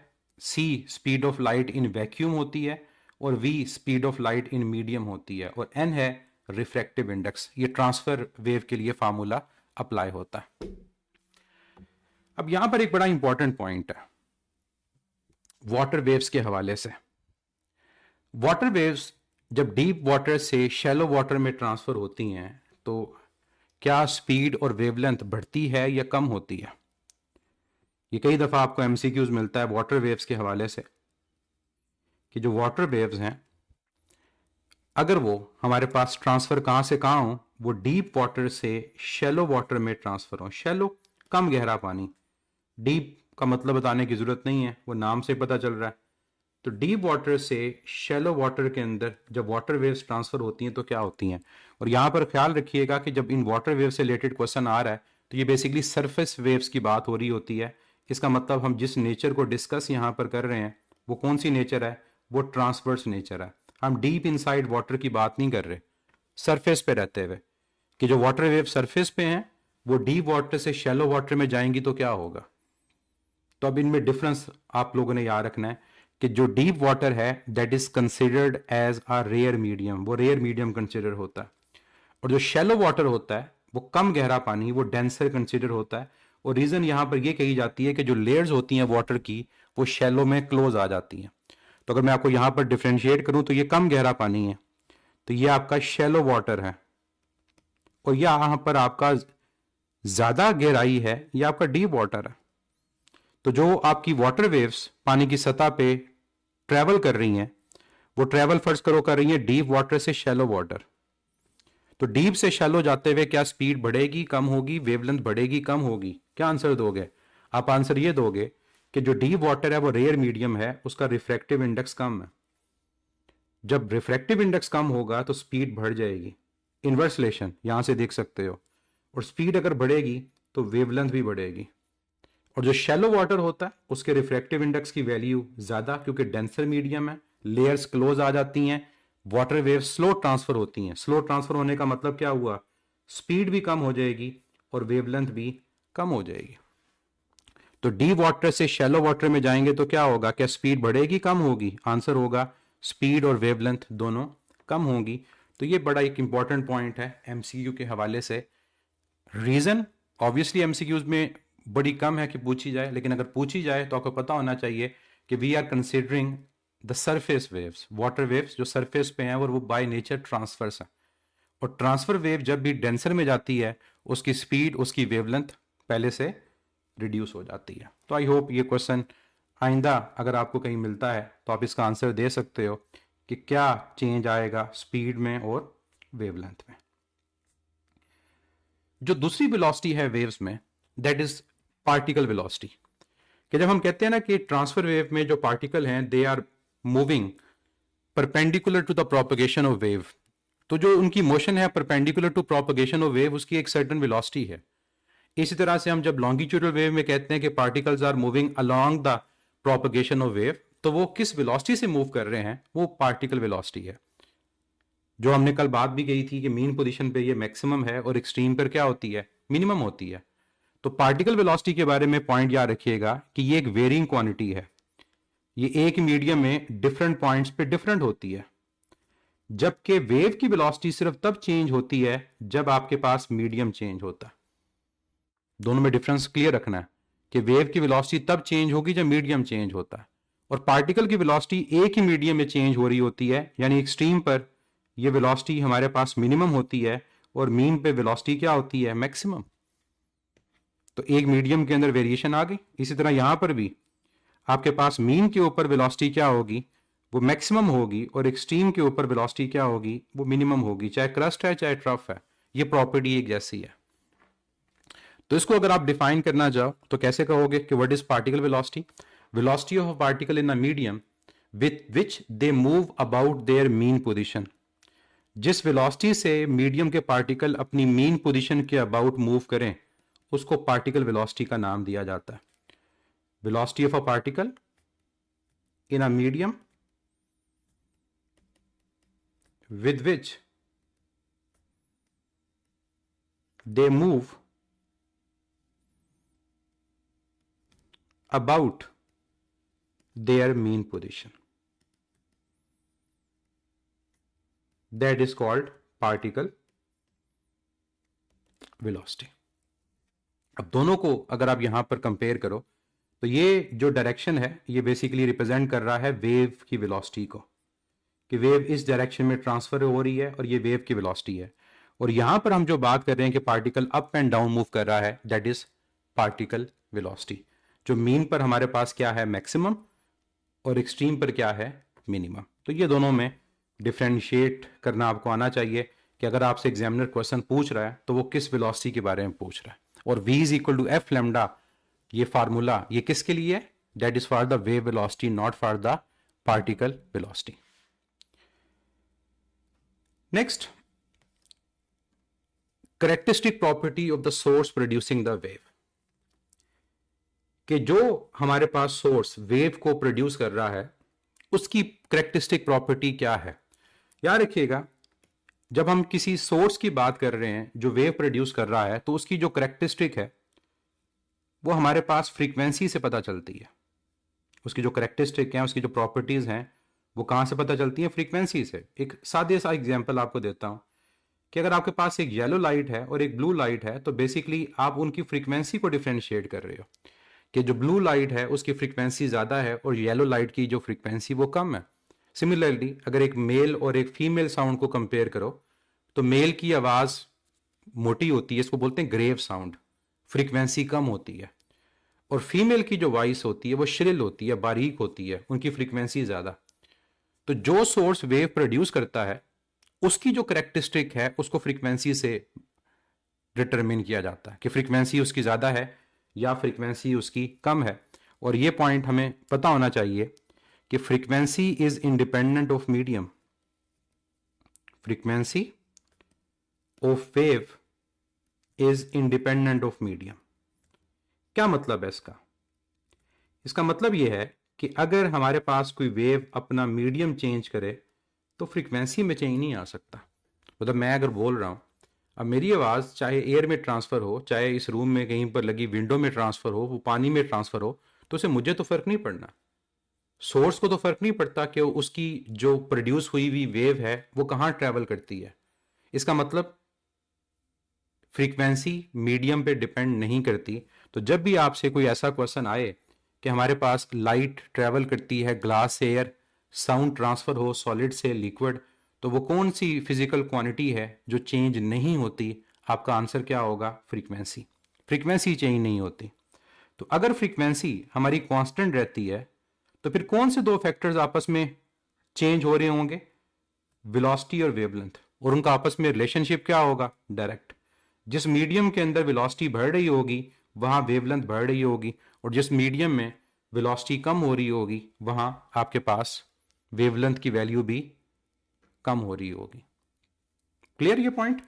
c speed of light in vacuum होती है और v speed of light in medium होती है, और n है रिफ्रैक्टिव इंडेक्स। ये ट्रांसफर वेव के लिए फार्मूला अप्लाई होता है। अब यहां पर एक बड़ा इंपॉर्टेंट पॉइंट है वाटर वेव्स के हवाले से। वाटर वेव्स जब डीप वाटर से शैलो वाटर में ट्रांसफर होती हैं तो क्या स्पीड और वेवलेंथ बढ़ती है या कम होती है? ये कई दफा आपको एमसीक्यूज मिलता है वाटर वेव्स के हवाले से कि जो वाटर वेव्स हैं अगर वो हमारे पास ट्रांसफर कहां से कहां हो, वो डीप वाटर से शैलो वाटर में ट्रांसफर हो। शैलो कम गहरा पानी, डीप का मतलब बताने की जरूरत नहीं है, वो नाम से पता चल रहा है। तो डीप वाटर से शैलो वाटर के अंदर जब वाटर वेव्स ट्रांसफर होती हैं तो क्या होती हैं। और यहां पर ख्याल रखिएगा कि जब इन वाटर वेव से रिलेटेड क्वेश्चन आ रहा है तो ये बेसिकली सरफेस वेव्स की बात हो रही होती है। इसका मतलब हम जिस नेचर को डिस्कस यहां पर कर रहे हैं वो कौन सी नेचर है, वो ट्रांसवर्स नेचर है। हम डीप इनसाइड वाटर की बात नहीं कर रहे, सरफेस पे रहते हुए कि जो वाटर वेव सरफेस पे हैं वो डीप वाटर से शैलो वाटर में जाएंगी तो क्या होगा। तो अब इनमें डिफरेंस आप लोगों ने याद रखना है कि जो डीप वाटर है that is considered as a rare medium, वो रेयर मीडियम कंसिडर होता है। और जो शैलो वाटर होता है वो कम गहरा पानी, वो डेंसर कंसिडर होता है। और रीजन यहां पर ये कही जाती है कि जो लेयर्स होती हैं वाटर की वो शैलो में क्लोज आ जाती हैं। तो अगर मैं आपको यहां पर डिफ्रेंशिएट करूं तो ये कम गहरा पानी है, तो ये आपका शैलो वाटर है। और यहां पर आपका ज्यादा गहराई है, ये आपका डीप वाटर है। तो जो आपकी वाटर वेव्स पानी की सतह पे ट्रेवल कर रही हैं वो ट्रेवल फर्ज करो कर रही हैं डीप वाटर से शैलो वाटर। तो डीप से शैलो जाते हुए क्या स्पीड बढ़ेगी कम होगी, वेवलेंथ बढ़ेगी कम होगी? क्या आंसर दोगे आप? आंसर ये दोगे कि जो डीप वाटर है वो रेयर मीडियम है, उसका रिफ्रैक्टिव इंडेक्स कम है। जब रिफ्रैक्टिव इंडेक्स कम होगा तो स्पीड बढ़ जाएगी। इनवर्स रिलेशन यहां से देख सकते हो। और स्पीड अगर बढ़ेगी तो वेवलेंथ भी बढ़ेगी। और जो शैलो वाटर होता है उसके रिफ्रैक्टिव इंडेक्स की वैल्यू ज्यादा, क्योंकि डेंसर मीडियम है, लेयर्स क्लोज आ जाती हैं, वाटर वेव स्लो ट्रांसफर होती हैं। स्लो ट्रांसफर होने का मतलब क्या हुआ, स्पीड भी कम हो जाएगी और वेवलेंथ भी कम हो जाएगी। तो डीप वाटर से शैलो वाटर में जाएंगे तो क्या होगा, क्या स्पीड बढ़ेगी कम होगी? आंसर होगा स्पीड और वेवलेंथ दोनों कम होंगी। तो ये बड़ा एक इंपॉर्टेंट पॉइंट है एमसीक्यू के हवाले से। रीजन ऑब्वियसली एमसीक्यूज में बड़ी कम है कि पूछी जाए, लेकिन अगर पूछी जाए तो आपको पता होना चाहिए कि we are considering the surface waves, water waves जो सरफेस पे हैं और वो बाय नेचर ट्रांसफर्स हैं। और ट्रांसफर वेव जब भी डेंसर में जाती है उसकी स्पीड उसकी वेवलेंथ पहले से रिड्यूस हो जाती है। तो आई होप ये क्वेश्चन आइंदा अगर आपको कहीं मिलता है तो आप इसका आंसर दे सकते हो कि क्या चेंज आएगा स्पीड में और वेवलेंथ में। जो दूसरी वेलोसिटी है वेव्स में दैट इज पार्टिकल वेलोसिटी। कि जब हम कहते हैं ना कि ट्रांसफर वेव में जो पार्टिकल हैं they are moving perpendicular to the propagation of wave, तो जो उनकी मोशन है perpendicular to propagation of wave उसकी एक सर्टेन वेलोसिटी है। इसी तरह से हम जब लॉन्गिट्यूडल वेव में कहते हैं कि particles are moving along the propagation of wave, तो वो किस वेलोसिटी से मूव कर रहे हैं, वो पार्टिकल वेलोसिटी है। जो हमने कल बात भी कही थी कि मीन पोजीशन पे ये मैक्सिमम है और एक्सट्रीम पर क्या होती है, मिनिमम होती है। तो पार्टिकल वेलोसिटी के बारे में पॉइंट याद रखिएगा कि ये एक वेरिंग क्वांटिटी है। ये एक मीडियम में डिफरेंट पॉइंट्स पे डिफरेंट होती है। जबकि वेव की वेलोसिटी सिर्फ तब चेंज होती है जब आपके पास मीडियम चेंज होता है। दोनों में डिफरेंस क्लियर रखना है कि वेव की वेलोसिटी तब चेंज होगी जब मीडियम चेंज होता है, और पार्टिकल की वेलोसिटी एक ही मीडियम में चेंज हो रही होती है। यानी एक्सट्रीम पर ये वेलोसिटी हमारे पास मिनिमम होती है और मीन पे वेलोसिटी क्या होती है, मैक्सिमम। तो एक मीडियम के अंदर वेरिएशन आ गई। इसी तरह यहां पर भी आपके पास मीन के ऊपर वेलोसिटी क्या होगी, वो मैक्सिमम होगी, और एक्सट्रीम के ऊपर वेलोसिटी क्या होगी, वो मिनिमम होगी, चाहे क्रस्ट है चाहे ट्रफ है। ये प्रॉपर्टी एक जैसी है। तो इसको अगर आप डिफाइन करना चाहो तो कैसे कहोगे कि what is particle velocity? Velocity of a particle in a medium with which they move about their mean position. जिस वेलोसिटी से मीडियम के पार्टिकल अपनी मीन पोजीशन के अबाउट मूव करें उसको पार्टिकल वेलोसिटी का नाम दिया जाता है। Velocity of a particle in a medium with which they move about their mean position, that is called particle velocity. अब दोनों को अगर आप यहां पर कंपेयर करो तो ये जो डायरेक्शन है ये बेसिकली रिप्रेजेंट कर रहा है वेव की वेलोसिटी को, कि वेव इस डायरेक्शन में ट्रांसफर हो रही है और ये वेव की वेलोसिटी है। और यहां पर हम जो बात कर रहे हैं कि particle up and down move कर रहा है, दैट इज पार्टिकल वेलोसिटी। जो मीन पर हमारे पास क्या है, मैक्सिमम, और एक्सट्रीम पर क्या है, मिनिमम। तो ये दोनों में डिफ्रेंशिएट करना आपको आना चाहिए कि अगर आपसे एग्जामिनर क्वेश्चन पूछ रहा है तो वो किस वेलोसिटी के बारे में पूछ रहा है। और v is equal to F lambda, ये फार्मूला ये किसके लिए है, that is for the wave velocity, not for the particle velocity. Next, characteristic property of the source producing the wave, कि जो हमारे पास सोर्स वेव को प्रोड्यूस कर रहा है उसकी कैरेक्टरिस्टिक प्रॉपर्टी क्या है। याद रखिएगा, जब हम किसी सोर्स की बात कर रहे हैं जो वेव प्रोड्यूस कर रहा है तो उसकी जो कैरेक्टरिस्टिक है वो हमारे पास फ्रीक्वेंसी से पता चलती है। उसकी जो कैरेक्टरिस्टिक है, उसकी जो प्रॉपर्टीज हैं, वो कहां से पता चलती हैं, फ्रीक्वेंसी से। एक सादे सा एग्जांपल आपको देता हूं कि अगर आपके पास एक येलो लाइट है और एक ब्लू लाइट है तो बेसिकली आप उनकी फ्रीक्वेंसी को डिफरेंशिएट कर रहे हो कि जो ब्लू लाइट है उसकी फ्रीक्वेंसी ज्यादा है और येलो लाइट की जो फ्रीक्वेंसी वो कम है। सिमिलरली अगर एक मेल और एक फीमेल साउंड को कंपेयर करो तो मेल की आवाज मोटी होती है, इसको बोलते हैं ग्रेव साउंड, फ्रीक्वेंसी कम होती है, और फीमेल की जो वॉइस होती है वो श्रिल होती है, बारीक होती है, उनकी फ्रीक्वेंसी ज्यादा। तो जो सोर्स वेव प्रोड्यूस करता है उसकी जो कैरेक्टरिस्टिक है उसको फ्रीक्वेंसी से डिटरमिन किया जाता है कि फ्रीक्वेंसी उसकी ज्यादा है या फ्रीक्वेंसी उसकी कम है। और ये पॉइंट हमें पता होना चाहिए कि frequency is independent of medium. Frequency of wave is independent of medium. क्या मतलब है इसका? इसका मतलब यह है कि अगर हमारे पास कोई वेव अपना मीडियम चेंज करे तो फ्रीक्वेंसी में चेंज नहीं आ सकता। मतलब मैं अगर बोल रहा हूं, अब मेरी आवाज चाहे एयर में ट्रांसफर हो, चाहे इस रूम में कहीं पर लगी विंडो में ट्रांसफर हो, वो पानी में ट्रांसफर हो, तो उसे मुझे तो फर्क नहीं पड़ना, सोर्स को तो फर्क नहीं पड़ता कि उसकी जो प्रोड्यूस हुई हुई वेव है वो कहां ट्रेवल करती है। इसका मतलब फ्रीक्वेंसी मीडियम पे डिपेंड नहीं करती। तो जब भी आपसे कोई ऐसा क्वेश्चन आए कि हमारे पास लाइट ट्रेवल करती है ग्लास से एयर, साउंड ट्रांसफर हो सॉलिड से लिक्विड, तो वो कौन सी फिजिकल क्वांटिटी है जो चेंज नहीं होती, आपका आंसर क्या होगा, फ्रीक्वेंसी। फ्रीक्वेंसी चेंज नहीं होती। तो अगर फ्रीक्वेंसी हमारी कांस्टेंट रहती है तो फिर कौन से दो फैक्टर्स आपस में चेंज हो रहे होंगे, वेलोसिटी और वेवलेंथ, और उनका आपस में रिलेशनशिप क्या होगा, डायरेक्ट। जिस मीडियम के अंदर वेलोसिटी बढ़ रही होगी वहां वेवलेंथ बढ़ रही होगी, और जिस मीडियम में वेलोसिटी कम हो रही होगी वहां आपके पास वेवलेंथ की वैल्यू भी कम हो रही होगी। क्लियर ये पॉइंट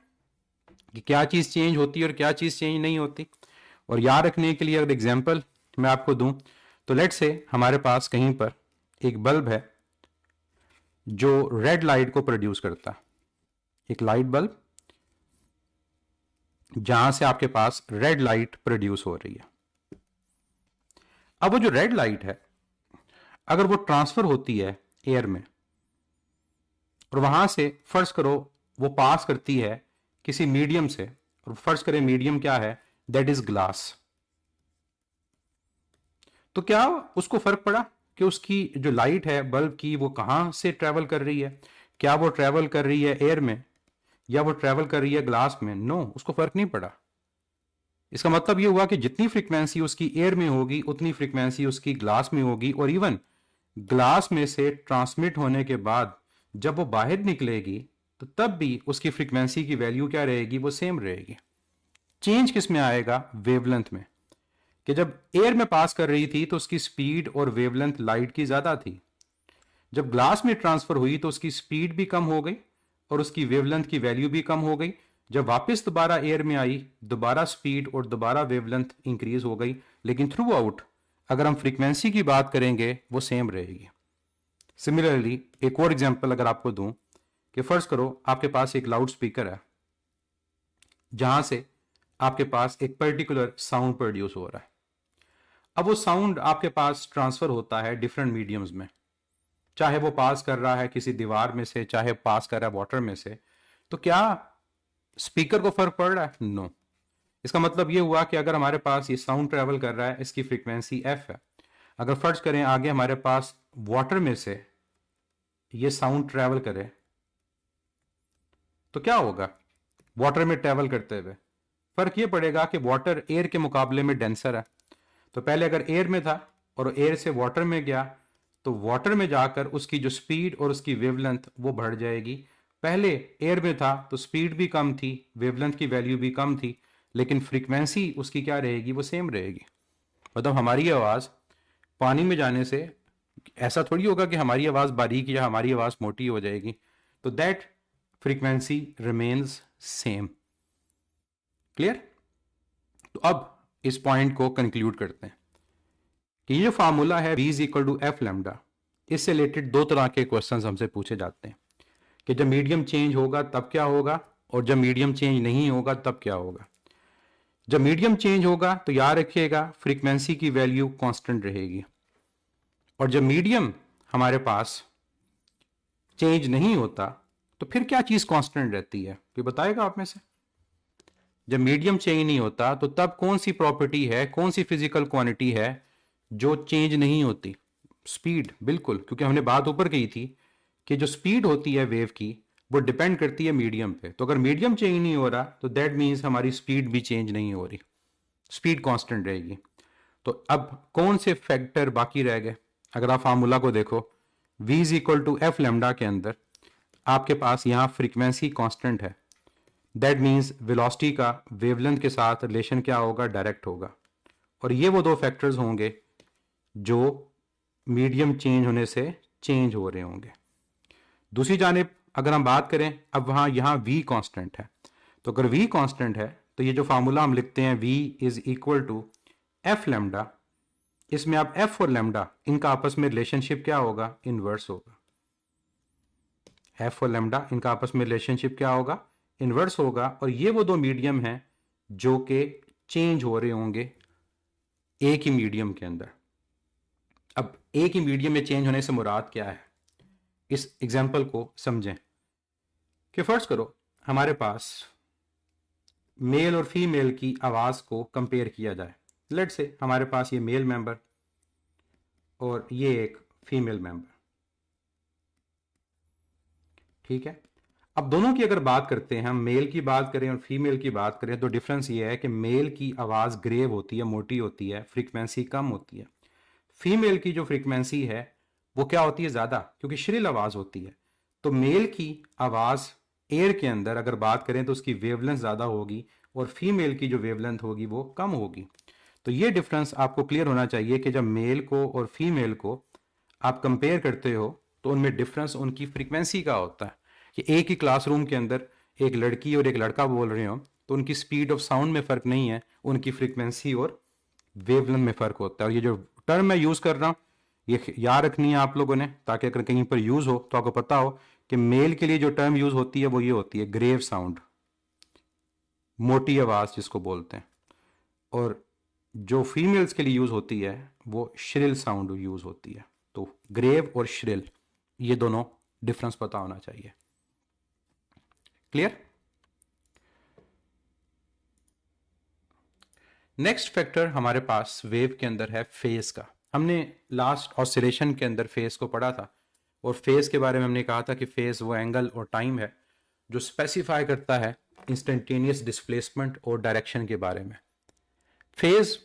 कि क्या चीज चेंज होती है और क्या चीज चेंज नहीं होती। और याद रखने के लिए अगर एग्जांपल मैं आपको दूं तो लेट से हमारे पास कहीं पर एक बल्ब है जो रेड लाइट को प्रोड्यूस करता है, एक लाइट बल्ब जहां से आपके पास रेड लाइट प्रोड्यूस हो रही है। अब वो जो रेड लाइट है अगर वो ट्रांसफर होती है एयर में और वहां से फर्ज करो वो पास करती है किसी मीडियम से, और फर्ज करें मीडियम क्या है, दैट इज ग्लास, तो क्या उसको फर्क पड़ा कि उसकी जो लाइट है बल्ब की वो कहां से ट्रेवल कर रही है? क्या वो ट्रेवल कर रही है एयर में या वो ट्रेवल कर रही है ग्लास में? नो, उसको फर्क नहीं पड़ा। इसका मतलब ये हुआ कि जितनी फ्रीक्वेंसी उसकी एयर में होगी उतनी फ्रीक्वेंसी उसकी ग्लास में होगी, और इवन ग्लास में से ट्रांसमिट होने के बाद जब वो बाहर निकलेगी तो तब भी उसकी फ्रीक्वेंसी की वैल्यू क्या रहेगी, वो सेम रहेगी। चेंज किस में आएगा, वेवलेंथ में, कि जब एयर में पास कर रही थी तो उसकी स्पीड और वेवलेंथ लाइट की ज्यादा थी, जब ग्लास में ट्रांसफर हुई तो उसकी स्पीड भी कम हो गई और उसकी वेवलेंथ की वैल्यू भी कम हो गई। जब वापस दोबारा एयर में आई दोबारा स्पीड और दोबारा वेवलेंथ इंक्रीज हो गई, लेकिन थ्रू आउट अगर हम फ्रीक्वेंसी की बात करेंगे वो सेम रहेगी। सिमिलरली एक और एग्जांपल अगर आपको दूं कि फर्ज करो आपके पास एक लाउड स्पीकर है जहां से आपके पास एक पर्टिकुलर साउंड प्रोड्यूस हो रहा है। अब वो साउंड आपके पास ट्रांसफर होता है डिफरेंट मीडियम्स में, चाहे वो पास कर रहा है किसी दीवार में से, चाहे पास कर रहा है वाटर में से। तो क्या स्पीकर को फर्क पड़ रहा है? नो। इसका मतलब ये हुआ कि अगर हमारे पास ये साउंड ट्रेवल कर रहा है, इसकी फ्रीक्वेंसी एफ है, अगर फर्ज करें आगे हमारे पास वाटर में से ये साउंड ट्रेवल करे तो क्या होगा? वाटर में ट्रेवल करते हुए फर्क ये पड़ेगा कि वाटर एयर के मुकाबले में डेंसर है। तो पहले अगर एयर में था और एयर से वाटर में गया तो वाटर में जाकर उसकी जो स्पीड और उसकी वेवलेंथ वो बढ़ जाएगी। पहले एयर में था तो स्पीड भी कम थी, वेवलेंथ की वैल्यू भी कम थी, लेकिन फ्रीक्वेंसी उसकी क्या रहेगी? वो सेम रहेगी। मतलब हमारी आवाज़ पानी में जाने से ऐसा थोड़ी होगा कि हमारी आवाज़ बारीक या हमारी आवाज़ मोटी हो जाएगी। तो that frequency remains same. Clear? तो अब इस पॉइंट को कंक्लूड करते हैं कि ये जो फार्मूला है v is equal to F lambda, इससे रिलेटेड दो तरह के क्वेश्चंस हमसे पूछे जाते हैं कि जब मीडियम चेंज होगा तब क्या होगा और जब मीडियम चेंज नहीं होगा तब क्या होगा। जब मीडियम चेंज होगा तो याद रखिएगा फ्रीक्वेंसी की वैल्यू कांस्टेंट रहेगी, और जब मीडियम हमारे पास चेंज नहीं होता तो फिर क्या चीज कांस्टेंट रहती है? कोई बताएगा आप में से? जब मीडियम चेंज नहीं होता तो तब कौन सी प्रॉपर्टी है, कौन सी फिजिकल क्वांटिटी है जो चेंज नहीं होती? स्पीड, बिल्कुल, क्योंकि हमने बात ऊपर की थी कि जो स्पीड होती है वेव की वो डिपेंड करती है मीडियम पे। तो अगर मीडियम चेंज नहीं हो रहा तो दैट मीन्स हमारी स्पीड भी चेंज नहीं हो रही, स्पीड कांस्टेंट रहेगी। तो अब कौन से फैक्टर बाकी रह गए? अगर आप फार्मूला को देखो, v is equal to F lambda के अंदर आपके पास यहाँ फ्रीक्वेंसी कांस्टेंट है, दैट मीन्स वेलोसिटी का वेवलेंथ के साथ रिलेशन क्या होगा? डायरेक्ट होगा। और ये वो दो फैक्टर्स होंगे जो मीडियम चेंज होने से चेंज हो रहे होंगे। दूसरी जानिब अगर हम बात करें, अब वहाँ यहाँ v कांस्टेंट है, तो अगर v कांस्टेंट है तो ये जो फार्मूला हम लिखते हैं v is equal to F lambda, इसमें आप f और लेमडा इनका आपस में रिलेशनशिप क्या होगा? इनवर्स होगा। f और लेमडा इनका आपस में रिलेशनशिप क्या होगा? इनवर्स होगा। और ये वो दो मीडियम हैं जो कि चेंज हो रहे होंगे एक ही मीडियम के अंदर। अब एक ही मीडियम में चेंज होने से मुराद क्या है? इस एग्जाम्पल को समझें कि फर्ज करो हमारे पास मेल और फीमेल की आवाज को कंपेयर किया जाए। लेट से हमारे पास ये मेल मेंबर और ये एक फीमेल मेंबर, ठीक है। अब दोनों की अगर बात करते हैं, हम मेल की बात करें और फीमेल की बात करें, तो डिफरेंस ये है कि मेल की आवाज ग्रेव होती है, मोटी होती है, फ्रीक्वेंसी कम होती है। फीमेल की जो फ्रीक्वेंसी है वो क्या होती है? ज्यादा, क्योंकि श्रिल आवाज होती है। तो मेल की आवाज एयर के अंदर अगर बात करें तो उसकी वेवलेंथ ज्यादा होगी और फीमेल की जो वेवलेंथ होगी वो कम होगी। तो ये डिफरेंस आपको क्लियर होना चाहिए कि जब मेल को और फीमेल को आप कंपेयर करते हो तो उनमें डिफरेंस उनकी फ्रीक्वेंसी का होता है। कि एक ही क्लासरूम के अंदर एक लड़की और एक लड़का बोल रहे हो तो उनकी स्पीड ऑफ साउंड में फ़र्क नहीं है, उनकी फ्रीक्वेंसी और वेवलेंथ में फ़र्क होता है। और ये जो टर्म मैं यूज़ कर रहा हूँ ये याद रखनी है आप लोगों ने, ताकि अगर कहीं पर यूज़ हो तो आपको पता हो कि मेल के लिए जो टर्म यूज़ होती है वो ये होती है ग्रेव साउंड, मोटी आवाज़ जिसको बोलते हैं, और जो फीमेल्स के लिए यूज़ होती है वो श्रिल साउंड यूज़ होती है। तो ग्रेव और श्रिल, ये दोनों डिफरेंस पता होना चाहिए। क्लियर? नेक्स्ट फैक्टर हमारे पास वेव के अंदर है फेज का। हमने लास्ट ऑसिलेशन के अंदर फेज को पढ़ा था, और फेज के बारे में हमने कहा था कि फेज वो एंगल और टाइम है जो स्पेसिफाई करता है इंस्टेंटेनियस डिस्प्लेसमेंट और डायरेक्शन के बारे में। फेज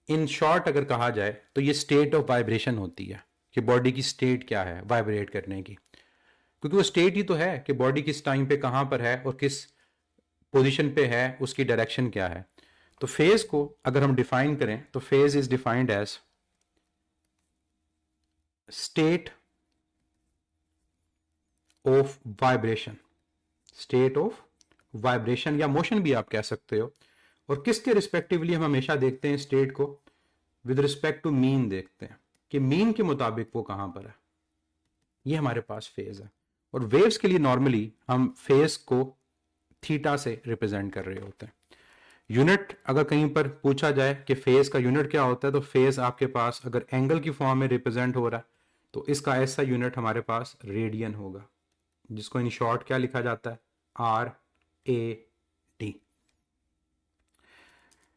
इन शॉर्ट अगर कहा जाए तो ये स्टेट ऑफ वाइब्रेशन होती है कि बॉडी की स्टेट क्या है वाइब्रेट करने की, क्योंकि वो स्टेट ही तो है कि बॉडी किस टाइम पे कहाँ पर है और किस पोजीशन पे है, उसकी डायरेक्शन क्या है। तो फेज को अगर हम डिफाइन करें तो phase is defined as state of vibration, state of vibration या मोशन भी आप कह सकते हो। और किसके रिस्पेक्टिवली हम हमेशा देखते हैं स्टेट को? विद रिस्पेक्ट टू मीन देखते हैं कि मीन के मुताबिक वो कहां पर है। ये हमारे पास फेज है। और वेव्स के लिए नॉर्मली हम फेज को थीटा से रिप्रेजेंट कर रहे होते हैं। यूनिट अगर कहीं पर पूछा जाए कि फेज का यूनिट क्या होता है, तो फेज आपके पास अगर एंगल की फॉर्म में रिप्रेजेंट हो रहा है तो इसका ऐसा यूनिट हमारे पास रेडियन होगा, जिसको इन शॉर्ट क्या लिखा जाता है? RAD।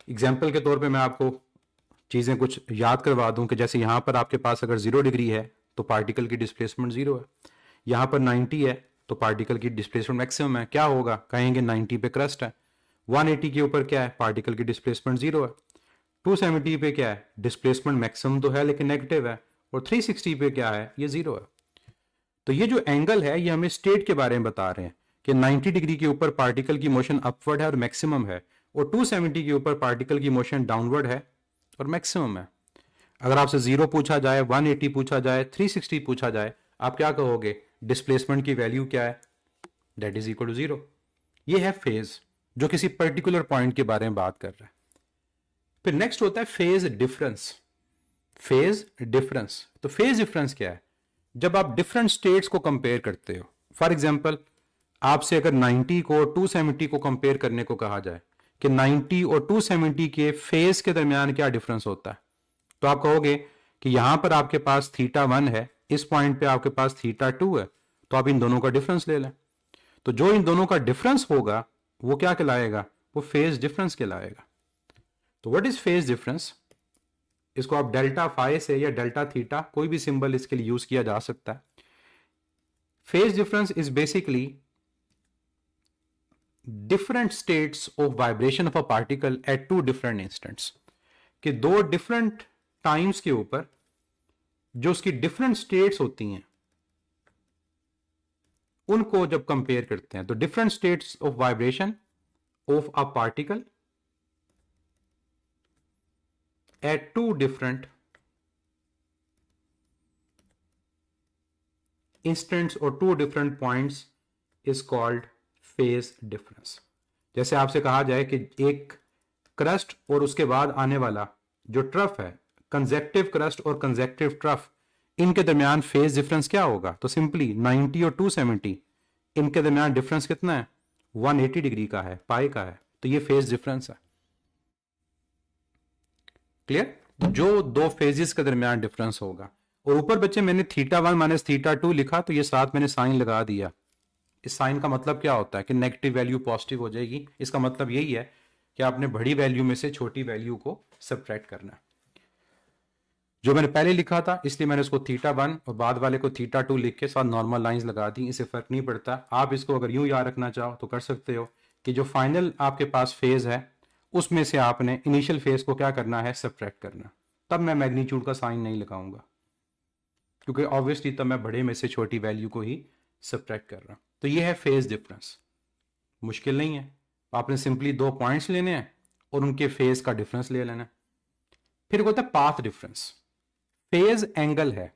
एग्जाम्पल के तौर पे मैं आपको चीज़ें कुछ याद करवा दूं कि जैसे यहां पर आपके पास अगर 0 डिग्री है तो पार्टिकल की डिस्प्लेसमेंट 0 है, यहां पर 90 है तो पार्टिकल की डिस्प्लेसमेंट मैक्सिमम है। क्या होगा, कहेंगे 90 पे क्रस्ट है, 180 के ऊपर क्या है, पार्टिकल की डिस्प्लेसमेंट 0 है, 270 पे क्या है, डिस्प्लेसमेंट मैक्सिमम तो है लेकिन नेगेटिव है, और 360 पे क्या है, ये 0 है। तो ये जो एंगल है ये हमें स्टेट के बारे में बता रहे हैं कि 90 डिग्री के ऊपर पार्टिकल की मोशन अपवर्ड है और मैक्सिमम है, और 270 के ऊपर पार्टिकल की मोशन डाउनवर्ड है और मैक्सिमम है। अगर आपसे 0 पूछा जाए, 180 पूछा जाए, 360 पूछा जाए, आप क्या कहोगे, डिस्प्लेसमेंट की वैल्यू क्या है, दैट इज इक्वल टू 0। ये है फेज जो किसी पर्टिकुलर पॉइंट के बारे में बात कर रहा है। फिर नेक्स्ट होता है फेज डिफरेंस। फेज डिफरेंस, तो फेज डिफरेंस क्या है, जब आप डिफरेंट स्टेट्स को कंपेयर करते हो। फॉर एग्जांपल आपसे अगर 90 को 270 को कंपेयर करने को कहा जाए कि 90 और 270 के फेज के दरमियान क्या डिफरेंस होता है, तो आप कहोगे कि यहां पर आपके पास θ1 है, इस पॉइंट पे आपके पास θ2 है, तो आप इन दोनों का डिफरेंस ले लें। तो जो इन दोनों का डिफरेंस होगा वो क्या कहलाएगा, वो फेज डिफरेंस कहलाएगा। तो व्हाट इज फेज डिफरेंस, इसको आप डेल्टा फाई से या डेल्टा थीटा कोई भी सिंबल इसके लिए यूज किया जा सकता है। Phase difference is basically different states of vibration of a particle at two different instants, कि दो डिफरेंट टाइम्स के ऊपर जो उसकी डिफरेंट स्टेट्स होती हैं उनको जब कंपेयर करते हैं, तो different states of vibration of a particle at two different instants और two different points is called phase difference. जैसे आपसे कहा जाए कि एक क्रस्ट और उसके बाद आने वाला जो ट्रफ है, कंजेक्टिव क्रस्ट और कंजेक्टिव ट्रफ, इनके दरमियान फेज डिफरेंस क्या होगा, तो सिंपली 90 और 270 इनके दरमियान डिफरेंस कितना है, 180 डिग्री का है, पाई का है, तो ये फेज डिफरेंस है। क्लियर, जो दो फेजेस के दरमियान डिफरेंस होगा। और ऊपर बच्चे मैंने θ1 माइनस θ2 लिखा, तो ये साथ मैंने साइन लगा दिया। इस साइन का मतलब क्या होता है कि नेगेटिव वैल्यू पॉजिटिव हो जाएगी, इसका मतलब यही है कि आपने बड़ी वैल्यू में से छोटी वैल्यू को सब्ट्रैक्ट करना है। जो मैंने पहले लिखा था इसलिए मैंने उसको θ1 और बाद वाले को θ2 लिख के साथ नॉर्मल लाइंस लगा दी, इससे फर्क नहीं पड़ता। आप इसको अगर यूं याद रखना चाहो तो कर सकते हो कि जो फाइनल आपके पास फेज है उसमें से आपने इनिशियल फेज को क्या करना है, सब्ट्रैक्ट करना। तब मैं मैग्नीट्यूड का साइन नहीं लगाऊंगा क्योंकि ऑब्वियसली तब मैं बड़े में से छोटी वैल्यू को ही सब्ट्रैक्ट कर रहा हूं। तो ये है फेज डिफरेंस, मुश्किल नहीं है, आपने सिंपली दो पॉइंट्स लेने हैं और उनके फेज का डिफरेंस ले लेना। फिर होता है पाथ डिफरेंस। फेज एंगल है,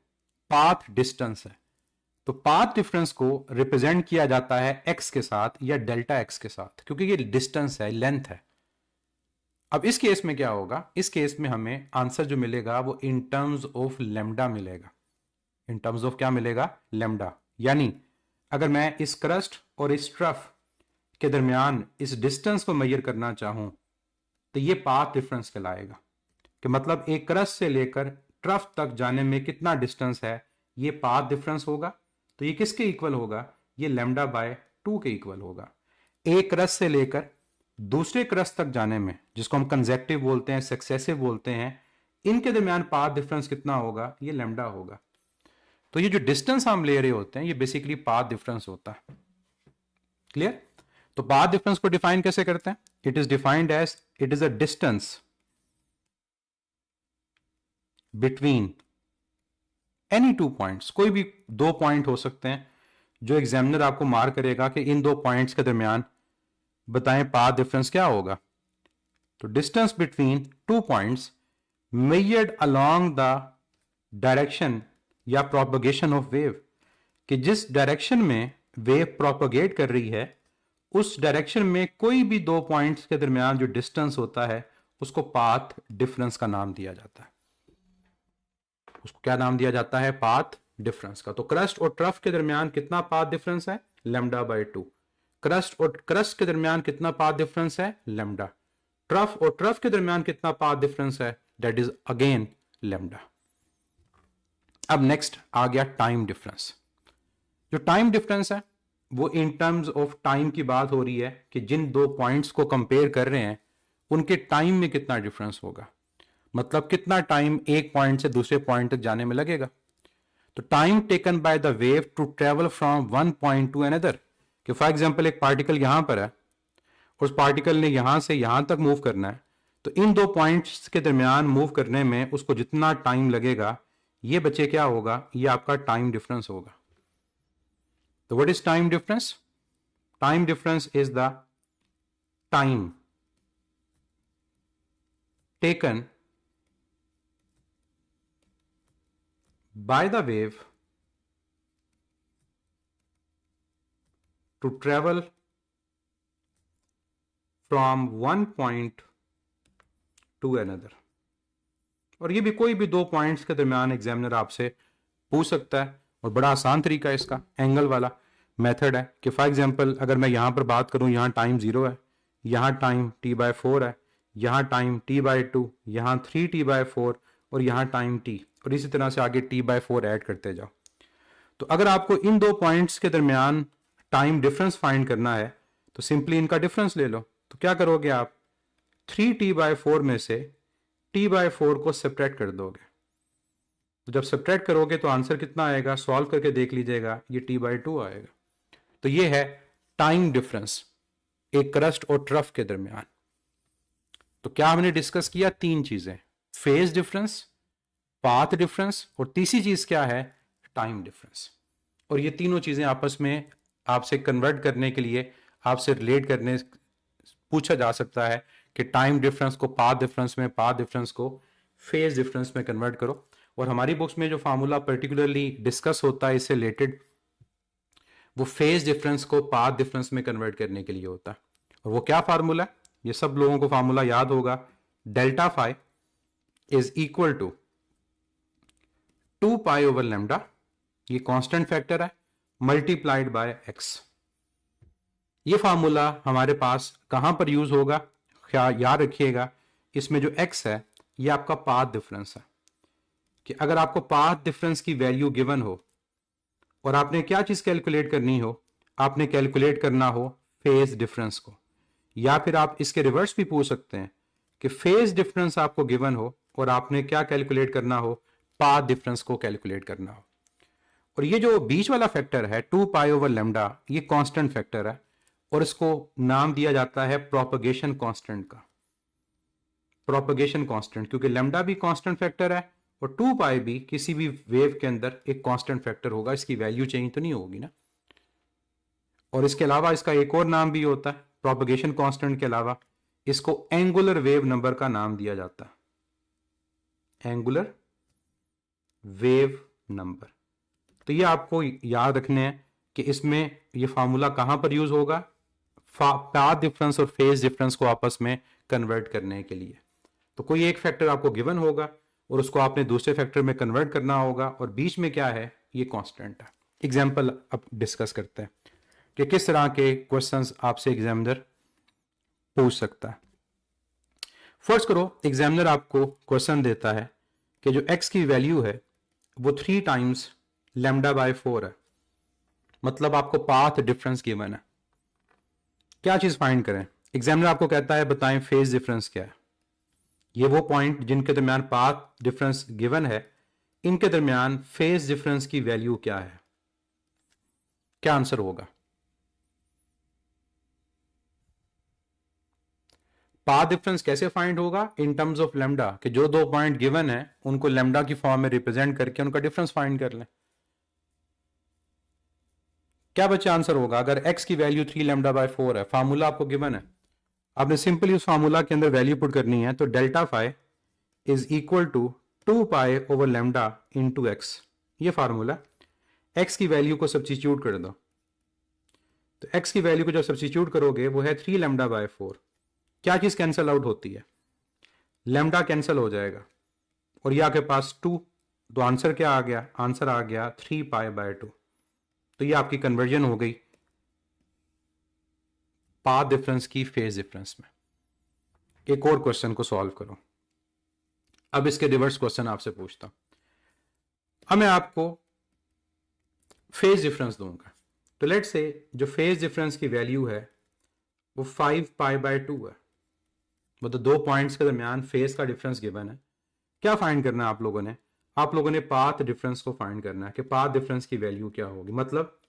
पाथ डिस्टेंस है, तो पाथ डिफरेंस को रिप्रेजेंट किया जाता है एक्स के साथ या डेल्टा एक्स के साथ, क्योंकि ये डिस्टेंस है, लेंथ है। अब इस केस में क्या होगा, इस केस में हमें आंसर जो मिलेगा वो इन टर्म्स ऑफ लेमडा मिलेगा। इन टर्म्स ऑफ क्या मिलेगा, लेमडा। यानी अगर मैं इस क्रस्ट और इस ट्रफ के दरमियान इस डिस्टेंस को मेजर करना चाहूं तो ये पाथ डिफरेंस कहलाएगा, कि मतलब एक क्रस्ट से लेकर ट्रफ तक जाने में कितना डिस्टेंस है, ये पाथ डिफरेंस होगा। तो ये किसके इक्वल होगा, ये लैम्डा बाय 2 के इक्वल होगा। एक क्रस्ट से लेकर दूसरे क्रस्ट तक जाने में, जिसको हम कंजेक्टिव बोलते हैं, सक्सेसिव बोलते हैं, इनके दरमियान पाथ डिफरेंस कितना होगा, ये लैम्डा होगा। तो ये जो डिस्टेंस हम ले रहे होते हैं ये बेसिकली पाथ डिफरेंस होता है। क्लियर, तो पाथ डिफरेंस को डिफाइन कैसे करते हैं, it is defined as it is a distance between any two points. कोई भी दो पॉइंट हो सकते हैं जो एग्जामिनर आपको मार्क करेगा कि इन दो पॉइंट्स के दरमियान बताएं पाथ डिफरेंस क्या होगा। तो distance between two points measured along the direction या प्रोपगेशन ऑफ वेव, कि जिस डायरेक्शन में वेव प्रोपगेट कर रही है उस डायरेक्शन में कोई भी दो पॉइंट्स के दरमियान जो डिस्टेंस होता है उसको पाथ डिफरेंस का नाम दिया जाता है। उसको क्या नाम दिया जाता है, पाथ डिफरेंस का। तो क्रस्ट और ट्रफ के दरमियान कितना पाथ डिफरेंस है, लैम्डा बाय 2। क्रस्ट और क्रस्ट के दरमियान कितना पाथ डिफरेंस है, लैम्डा। ट्रफ और ट्रफ के दरमियान कितना पाथ डिफरेंस है, दैट इज अगेन लैम्डा। अब नेक्स्ट आ गया टाइम डिफरेंस। जो टाइम डिफरेंस है वो इन टर्म्स ऑफ टाइम की बात हो रही है कि जिन दो पॉइंट्स को कंपेयर कर रहे हैं उनके टाइम में कितना डिफरेंस होगा, मतलब कितना टाइम एक पॉइंट से दूसरे पॉइंट तक जाने में लगेगा। तो time taken by the wave to travel from one point to another, कि फॉर एग्जांपल एक पार्टिकल यहां पर है, उस पार्टिकल ने यहां से यहां तक मूव करना है, तो इन दो पॉइंट्स के दरमियान मूव करने में उसको जितना टाइम लगेगा, ये बच्चे क्या होगा, ये आपका टाइम डिफरेंस होगा। तो what is time difference? Time difference is the time taken by the wave to travel from one point to another। और ये भी कोई भी दो पॉइंट्स के दरमियान एग्जामिनर आपसे पूछ सकता है, और बड़ा आसान तरीका है इसका, एंगल वाला मेथड है कि फॉर एग्जांपल अगर मैं यहां पर बात करूं, यहां टाइम 0 है, यहां टाइम t/4 है, यहाँ टाइम t/2, यहाँ 3t/4 और यहाँ टाइम t, और इसी तरह से आगे t/4 ऐड करते जाओ। तो अगर आपको इन दो पॉइंट्स के दरमियान टाइम डिफरेंस फाइंड करना है तो सिंपली इनका डिफरेंस ले लो। तो क्या करोगे आप, 3t/4 में से t/4 को सब्ट्रैक्ट कर दोगे। तो जब सब्ट्रैक्ट करोगे तो आंसर कितना आएगा, सॉल्व करके देख लीजिएगा, ये t/2 आएगा। तो ये है टाइम डिफरेंस एक क्रस्ट और ट्रफ के दरमियान। तो क्या हमने डिस्कस किया, तीन चीजें, फेज डिफरेंस, पाथ डिफरेंस, और तीसरी चीज क्या है, टाइम डिफरेंस। और ये तीनों चीजें आपस में आपसे कन्वर्ट करने के लिए, आपसे रिलेट करने पूछा जा सकता है कि टाइम डिफरेंस को पाथ डिफरेंस में, पाथ डिफरेंस को फेज डिफरेंस में कन्वर्ट करो। और हमारी बुक्स में जो फार्मूला पर्टिकुलरली डिस्कस होता है इससे रिलेटेड, वो फेज डिफरेंस को पाथ डिफरेंस में कन्वर्ट करने के लिए होता है। और वो क्या फार्मूला है, ये सब लोगों को फार्मूला याद होगा, delta phi is equal to 2π/λ, ये कांस्टेंट फैक्टर है, मल्टीप्लाइड बाय x। ये फार्मूला हमारे पास कहां पर यूज होगा, क्या याद रखिएगा, इसमें जो x है ये आपका पाथ डिफरेंस है, कि अगर आपको पाथ डिफरेंस की वैल्यू गिवन हो और आपने क्या चीज कैलकुलेट करनी हो, आपने कैलकुलेट करना हो फेज डिफरेंस को, या फिर आप इसके रिवर्स भी पूछ सकते हैं कि फेज डिफरेंस आपको गिवन हो और आपने क्या कैलकुलेट करना हो, पाथ डिफरेंस को कैलकुलेट करना हो। और ये जो बीच वाला फैक्टर है 2π/λ, ये कांस्टेंट फैक्टर है और इसको नाम दिया जाता है प्रोपगेशन कांस्टेंट का, प्रोपगेशन कांस्टेंट, क्योंकि लैम्डा भी कांस्टेंट फैक्टर है और 2π भी किसी भी वेव के अंदर एक कांस्टेंट फैक्टर होगा, इसकी वैल्यू चेंज तो नहीं होगी ना। और इसके अलावा इसका एक और नाम भी होता है प्रोपगेशन कांस्टेंट के अलावा, इसको एंगुलर वेव नंबर का नाम दिया जाता है, एंगुलर वेव नंबर। तो ये आपको याद रखने हैं कि इसमें ये फार्मूला कहां पर यूज होगा, पाथ डिफरेंस और फेज डिफरेंस को आपस में कन्वर्ट करने के लिए। तो कोई एक फैक्टर आपको गिवन होगा और उसको आपने दूसरे फैक्टर में कन्वर्ट करना होगा, और बीच में क्या है, ये कांस्टेंट है। एग्जांपल अब डिस्कस करते हैं कि किस तरह के क्वेश्चंस आपसे एग्जामिनर पूछ सकता है। फर्स्ट करो, एग्जामिनर आपको क्वेश्चन देता है कि जो x की वैल्यू है वो 3 टाइम्स λ/4 है, मतलब आपको पाथ डिफरेंस गिवन है, क्या चीज फाइंड करें। एग्जामिनर आपको कहता है बताएं फेज डिफरेंस क्या है, ये वो पॉइंट जिनके दरमियान पाथ डिफरेंस गिवन है, इनके दरमियान फेज डिफरेंस की वैल्यू क्या है, क्या आंसर होगा। पाथ डिफरेंस कैसे फाइंड होगा, इन टर्म्स ऑफ लैम्डा, कि जो दो पॉइंट गिवन है उनको लैम्डा की फॉर्म में रिप्रेजेंट करके उनका डिफरेंस फाइंड कर लें। क्या बच्चा आंसर होगा, अगर x की वैल्यू 3λ/4 है, फार्मूला आपको गिवन है, आपने सिंपली उस फार्मूला के अंदर वैल्यू पुट करनी है, तो delta phi is equal to 2π/λ into x, ये फार्मूला, x की वैल्यू को सब्स्टिट्यूट कर दो। तो x की वैल्यू को जब सब्स्टिट्यूट करोगे वो है 3λ/4, क्या चीज कैंसिल आउट होती है, लैम्डा कैंसिल हो जाएगा और ये आपके पास 2, तो आंसर क्या आ गया, आंसर आ गया 3π/2। तो ये आपकी कन्वर्जन हो गई पाथ डिफरेंस की फेज डिफरेंस में। एक और क्वेश्चन को सॉल्व करो। अब इसके रिवर्स क्वेश्चन आपसे पूछता हूं। अब मैं आपको फेज डिफरेंस दूंगा, तो लेट्स से जो फेज डिफरेंस की वैल्यू है वो 5π/2 है, वो तो 2 पॉइंट्स के दरमियान फेज का डिफरेंस गिवन है। क्या फाइंड करना है आप लोगों ने पाथ डिफरेंस को फाइंड करना है कि पाथ डिफरेंस की वैल्यू क्या होगी। मतलब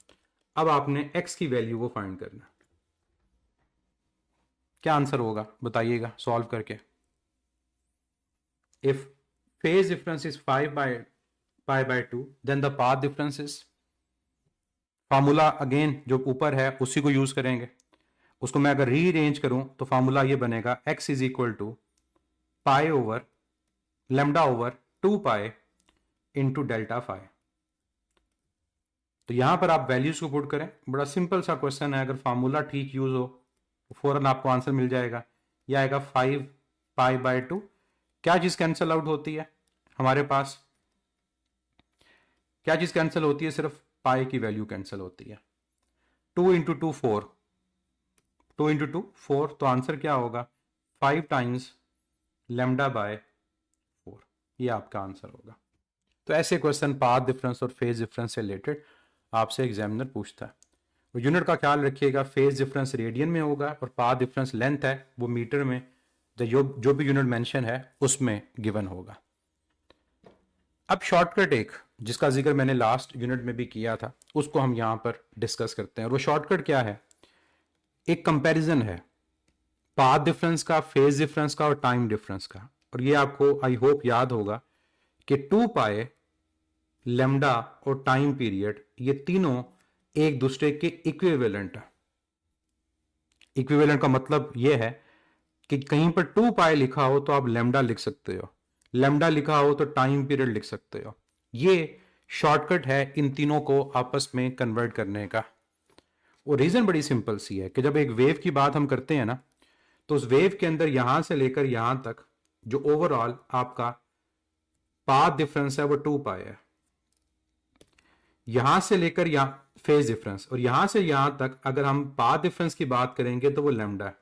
अब आपने x की वैल्यू को फाइंड करना है। क्या आंसर होगा बताइएगा सॉल्व करके। If phase difference is 5π/2 then the path difference is, formula again जो ऊपर है उसी को यूज करेंगे। उसको मैं अगर रीअरेंज करूं तो फार्मूला ये बनेगा x is equal to pi over lambda over 2π into delta phi. तो यहां पर आप वैल्यूज को पुट करें, बड़ा सिंपल सा क्वेश्चन है। अगर फार्मूला ठीक यूज हो तो फौरन आपको आंसर मिल जाएगा। यह आएगा 5π/2। क्या चीज कैंसिल आउट होती है हमारे पास, क्या चीज कैंसिल होती है, सिर्फ पाई की वैल्यू कैंसिल होती है। 2 इंटू 2 4, 2 इंटू 2 4, तो आंसर क्या होगा 5 टाइम्स λ/4। ये आपका आंसर होगा। तो ऐसे क्वेश्चन पाथ डिफरेंस और फेज डिफरेंस से रिलेटेड आपसे एग्जामिनर पूछता है। तो यूनिट का ख्याल रखिएगा, फेज डिफरेंस रेडियन में होगा और पाथ डिफरेंस लेंथ है वो मीटर में, जो भी यूनिट मेंशन है उसमें गिवन होगा। अब शॉर्टकट एक जिसका जिक्र मैंने लास्ट यूनिट में भी किया था उसको हम यहां पर डिस्कस करते हैं। और वो शॉर्टकट क्या है, एक कंपैरिजन है पाथ डिफरेंस का, फेज डिफरेंस का और टाइम डिफरेंस का। और ये आपको आई होप याद होगा कि 2π, लेमडा और टाइम पीरियड ये तीनों एक दूसरे के इक्विवेलेंट है। इक्विवेलेंट का मतलब यह है कि कहीं पर 2π लिखा हो तो आप लेमडा लिख सकते हो, लेमडा लिखा हो तो टाइम पीरियड लिख सकते हो। ये शॉर्टकट है इन तीनों को आपस में कन्वर्ट करने का। वो रीजन बड़ी सिंपल सी है कि जब एक वेव की बात हम करते हैं ना, तो उस वेव के अंदर यहां से लेकर यहां तक जो ओवरऑल आपका पाथ डिफरेंस है वो 2π है। यहां से लेकर यहां फेज डिफरेंस और यहां से यहां तक अगर हम पाथ डिफरेंस की बात करेंगे तो वो लेमडा है।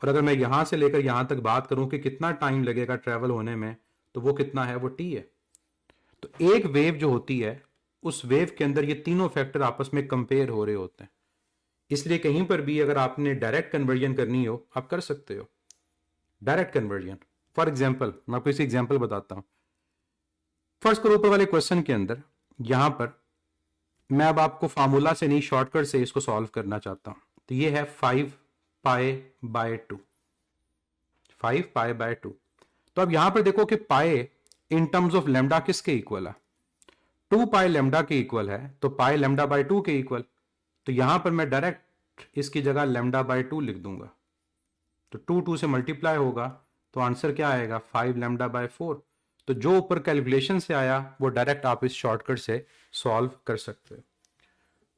और अगर मैं यहां से लेकर यहां तक बात करूं कि कितना टाइम लगेगा ट्रेवल होने में, तो वो कितना है, वो t है। तो एक वेव जो होती है उस वेव के अंदर ये तीनों फैक्टर आपस में कंपेयर हो रहे होते हैं। इसलिए कहीं पर भी अगर आपने डायरेक्ट कन्वर्जन करनी हो आप कर सकते हो डायरेक्ट कन्वर्जन। फॉर एग्जाम्पल मैं आपको इसी एग्जाम्पल बताता हूं। फर्स्ट करो ऊपर वाले क्वेश्चन के अंदर यहां पर मैं अब आपको फार्मूला से नहीं शॉर्टकट से इसको सॉल्व करना चाहता हूं। तो ये है 5π/2, 5π/2। तो अब यहां पर देखो कि पाए इन टर्म्स ऑफ लेमडा किसके इक्वल है, 2π लेमडा के इक्वल है, तो पाए λ/2 के इक्वल। तो यहां पर मैं डायरेक्ट इसकी जगह λ/2 लिख दूंगा, तो 2 से मल्टीप्लाई होगा तो आंसर क्या आएगा 5 λ/4। तो जो ऊपर कैलकुलेशन से आया वो डायरेक्ट आप इस शॉर्टकट से सॉल्व कर सकते हो।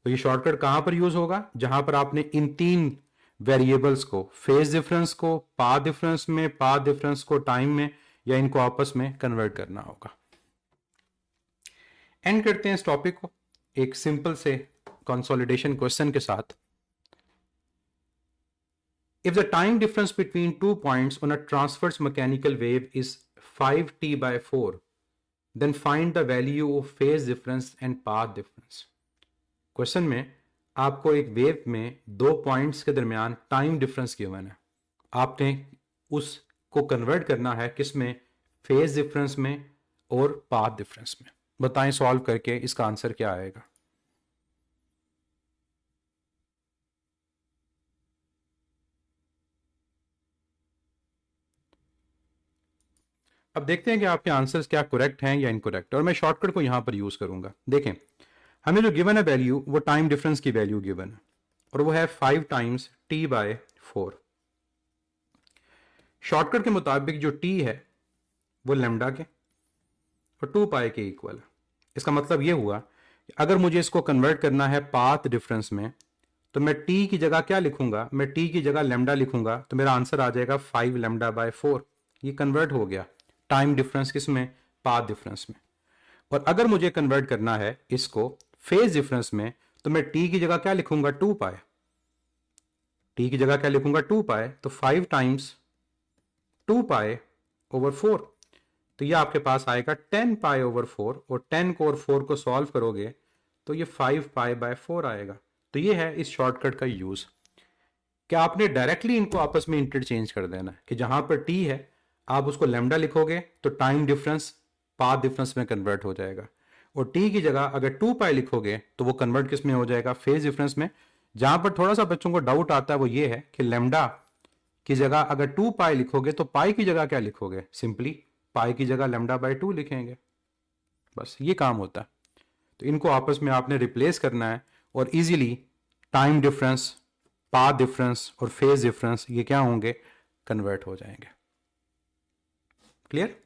तो ये शॉर्टकट कहां पर यूज होगा, जहां पर आपने इन तीन वेरिएबल्स को, फेज डिफरेंस को पाथ डिफरेंस में, पाथ डिफरेंस को टाइम में, या इनको आपस में कन्वर्ट करना होगा। एंड करते हैं इस टॉपिक को एक सिंपल से कंसोलिडेशन क्वेश्चन के साथ। If the time difference between 2 points on a transverse mechanical wave is 5t/4, then find the value of phase difference and path difference. Question में आपको एक वेव में 2 पॉइंट्स के दरमियान टाइम डिफरेंस गिवन है, आपने उसको कन्वर्ट करना है किसमें, फेज डिफरेंस में और पाथ डिफरेंस में। बताएं सॉल्व करके इसका आंसर क्या आएगा। अब देखते हैं कि आपके आंसर्स क्या करेक्ट हैं या इनकरेक्ट, और मैं शॉर्टकट को यहां पर यूज करूंगा। देखें हमें जो गिवन है वैल्यू वो टाइम डिफरेंस की वैल्यू गिवन है और वो है 5 टाइम्स t/4। शॉर्टकट के मुताबिक जो t है वो लेमडा के और 2π के इक्वल है। इसका मतलब ये हुआ कि अगर मुझे इसको कन्वर्ट करना है पाथ डिफरेंस में तो मैं t की जगह क्या लिखूंगा, मैं t की जगह लेमडा लिखूंगा, तो मेरा आंसर आ जाएगा 5 λ/4। ये कन्वर्ट हो गया टाइम डिफरेंस किसमें, पाथ डिफरेंस में। और अगर मुझे कन्वर्ट करना है इसको फेज डिफरेंस में तो मैं t की जगह क्या लिखूंगा, 2π। t की जगह क्या लिखूंगा, 2π, तो 5 टाइम्स 2π/4। तो ये आपके पास आएगा 10π/4 और 10 को और 4 को सॉल्व करोगे तो ये 5π/4 आएगा। तो ये है इस शॉर्टकट का यूज। क्या आपने डायरेक्टली इनको आपस में इंटरचेंज कर देना कि जहां पर टी है आप उसको लेमडा लिखोगे तो टाइम डिफरेंस पाथ डिफरेंस में कन्वर्ट हो जाएगा, और टी की जगह अगर 2 पाई लिखोगे तो वो कन्वर्ट किस में हो जाएगा, फेज डिफरेंस में। जहां पर थोड़ा सा बच्चों को डाउट आता है वो ये है कि लेमडा की जगह अगर 2 पाई लिखोगे तो पाई की जगह क्या लिखोगे, सिंपली पाई की जगह लेमडा/2 लिखेंगे, बस ये काम होता है। तो इनको आपस में आपने रिप्लेस करना है और easily time difference, path difference और फेज डिफरेंस ये क्या होंगे, कन्वर्ट हो जाएंगे। क्लियर?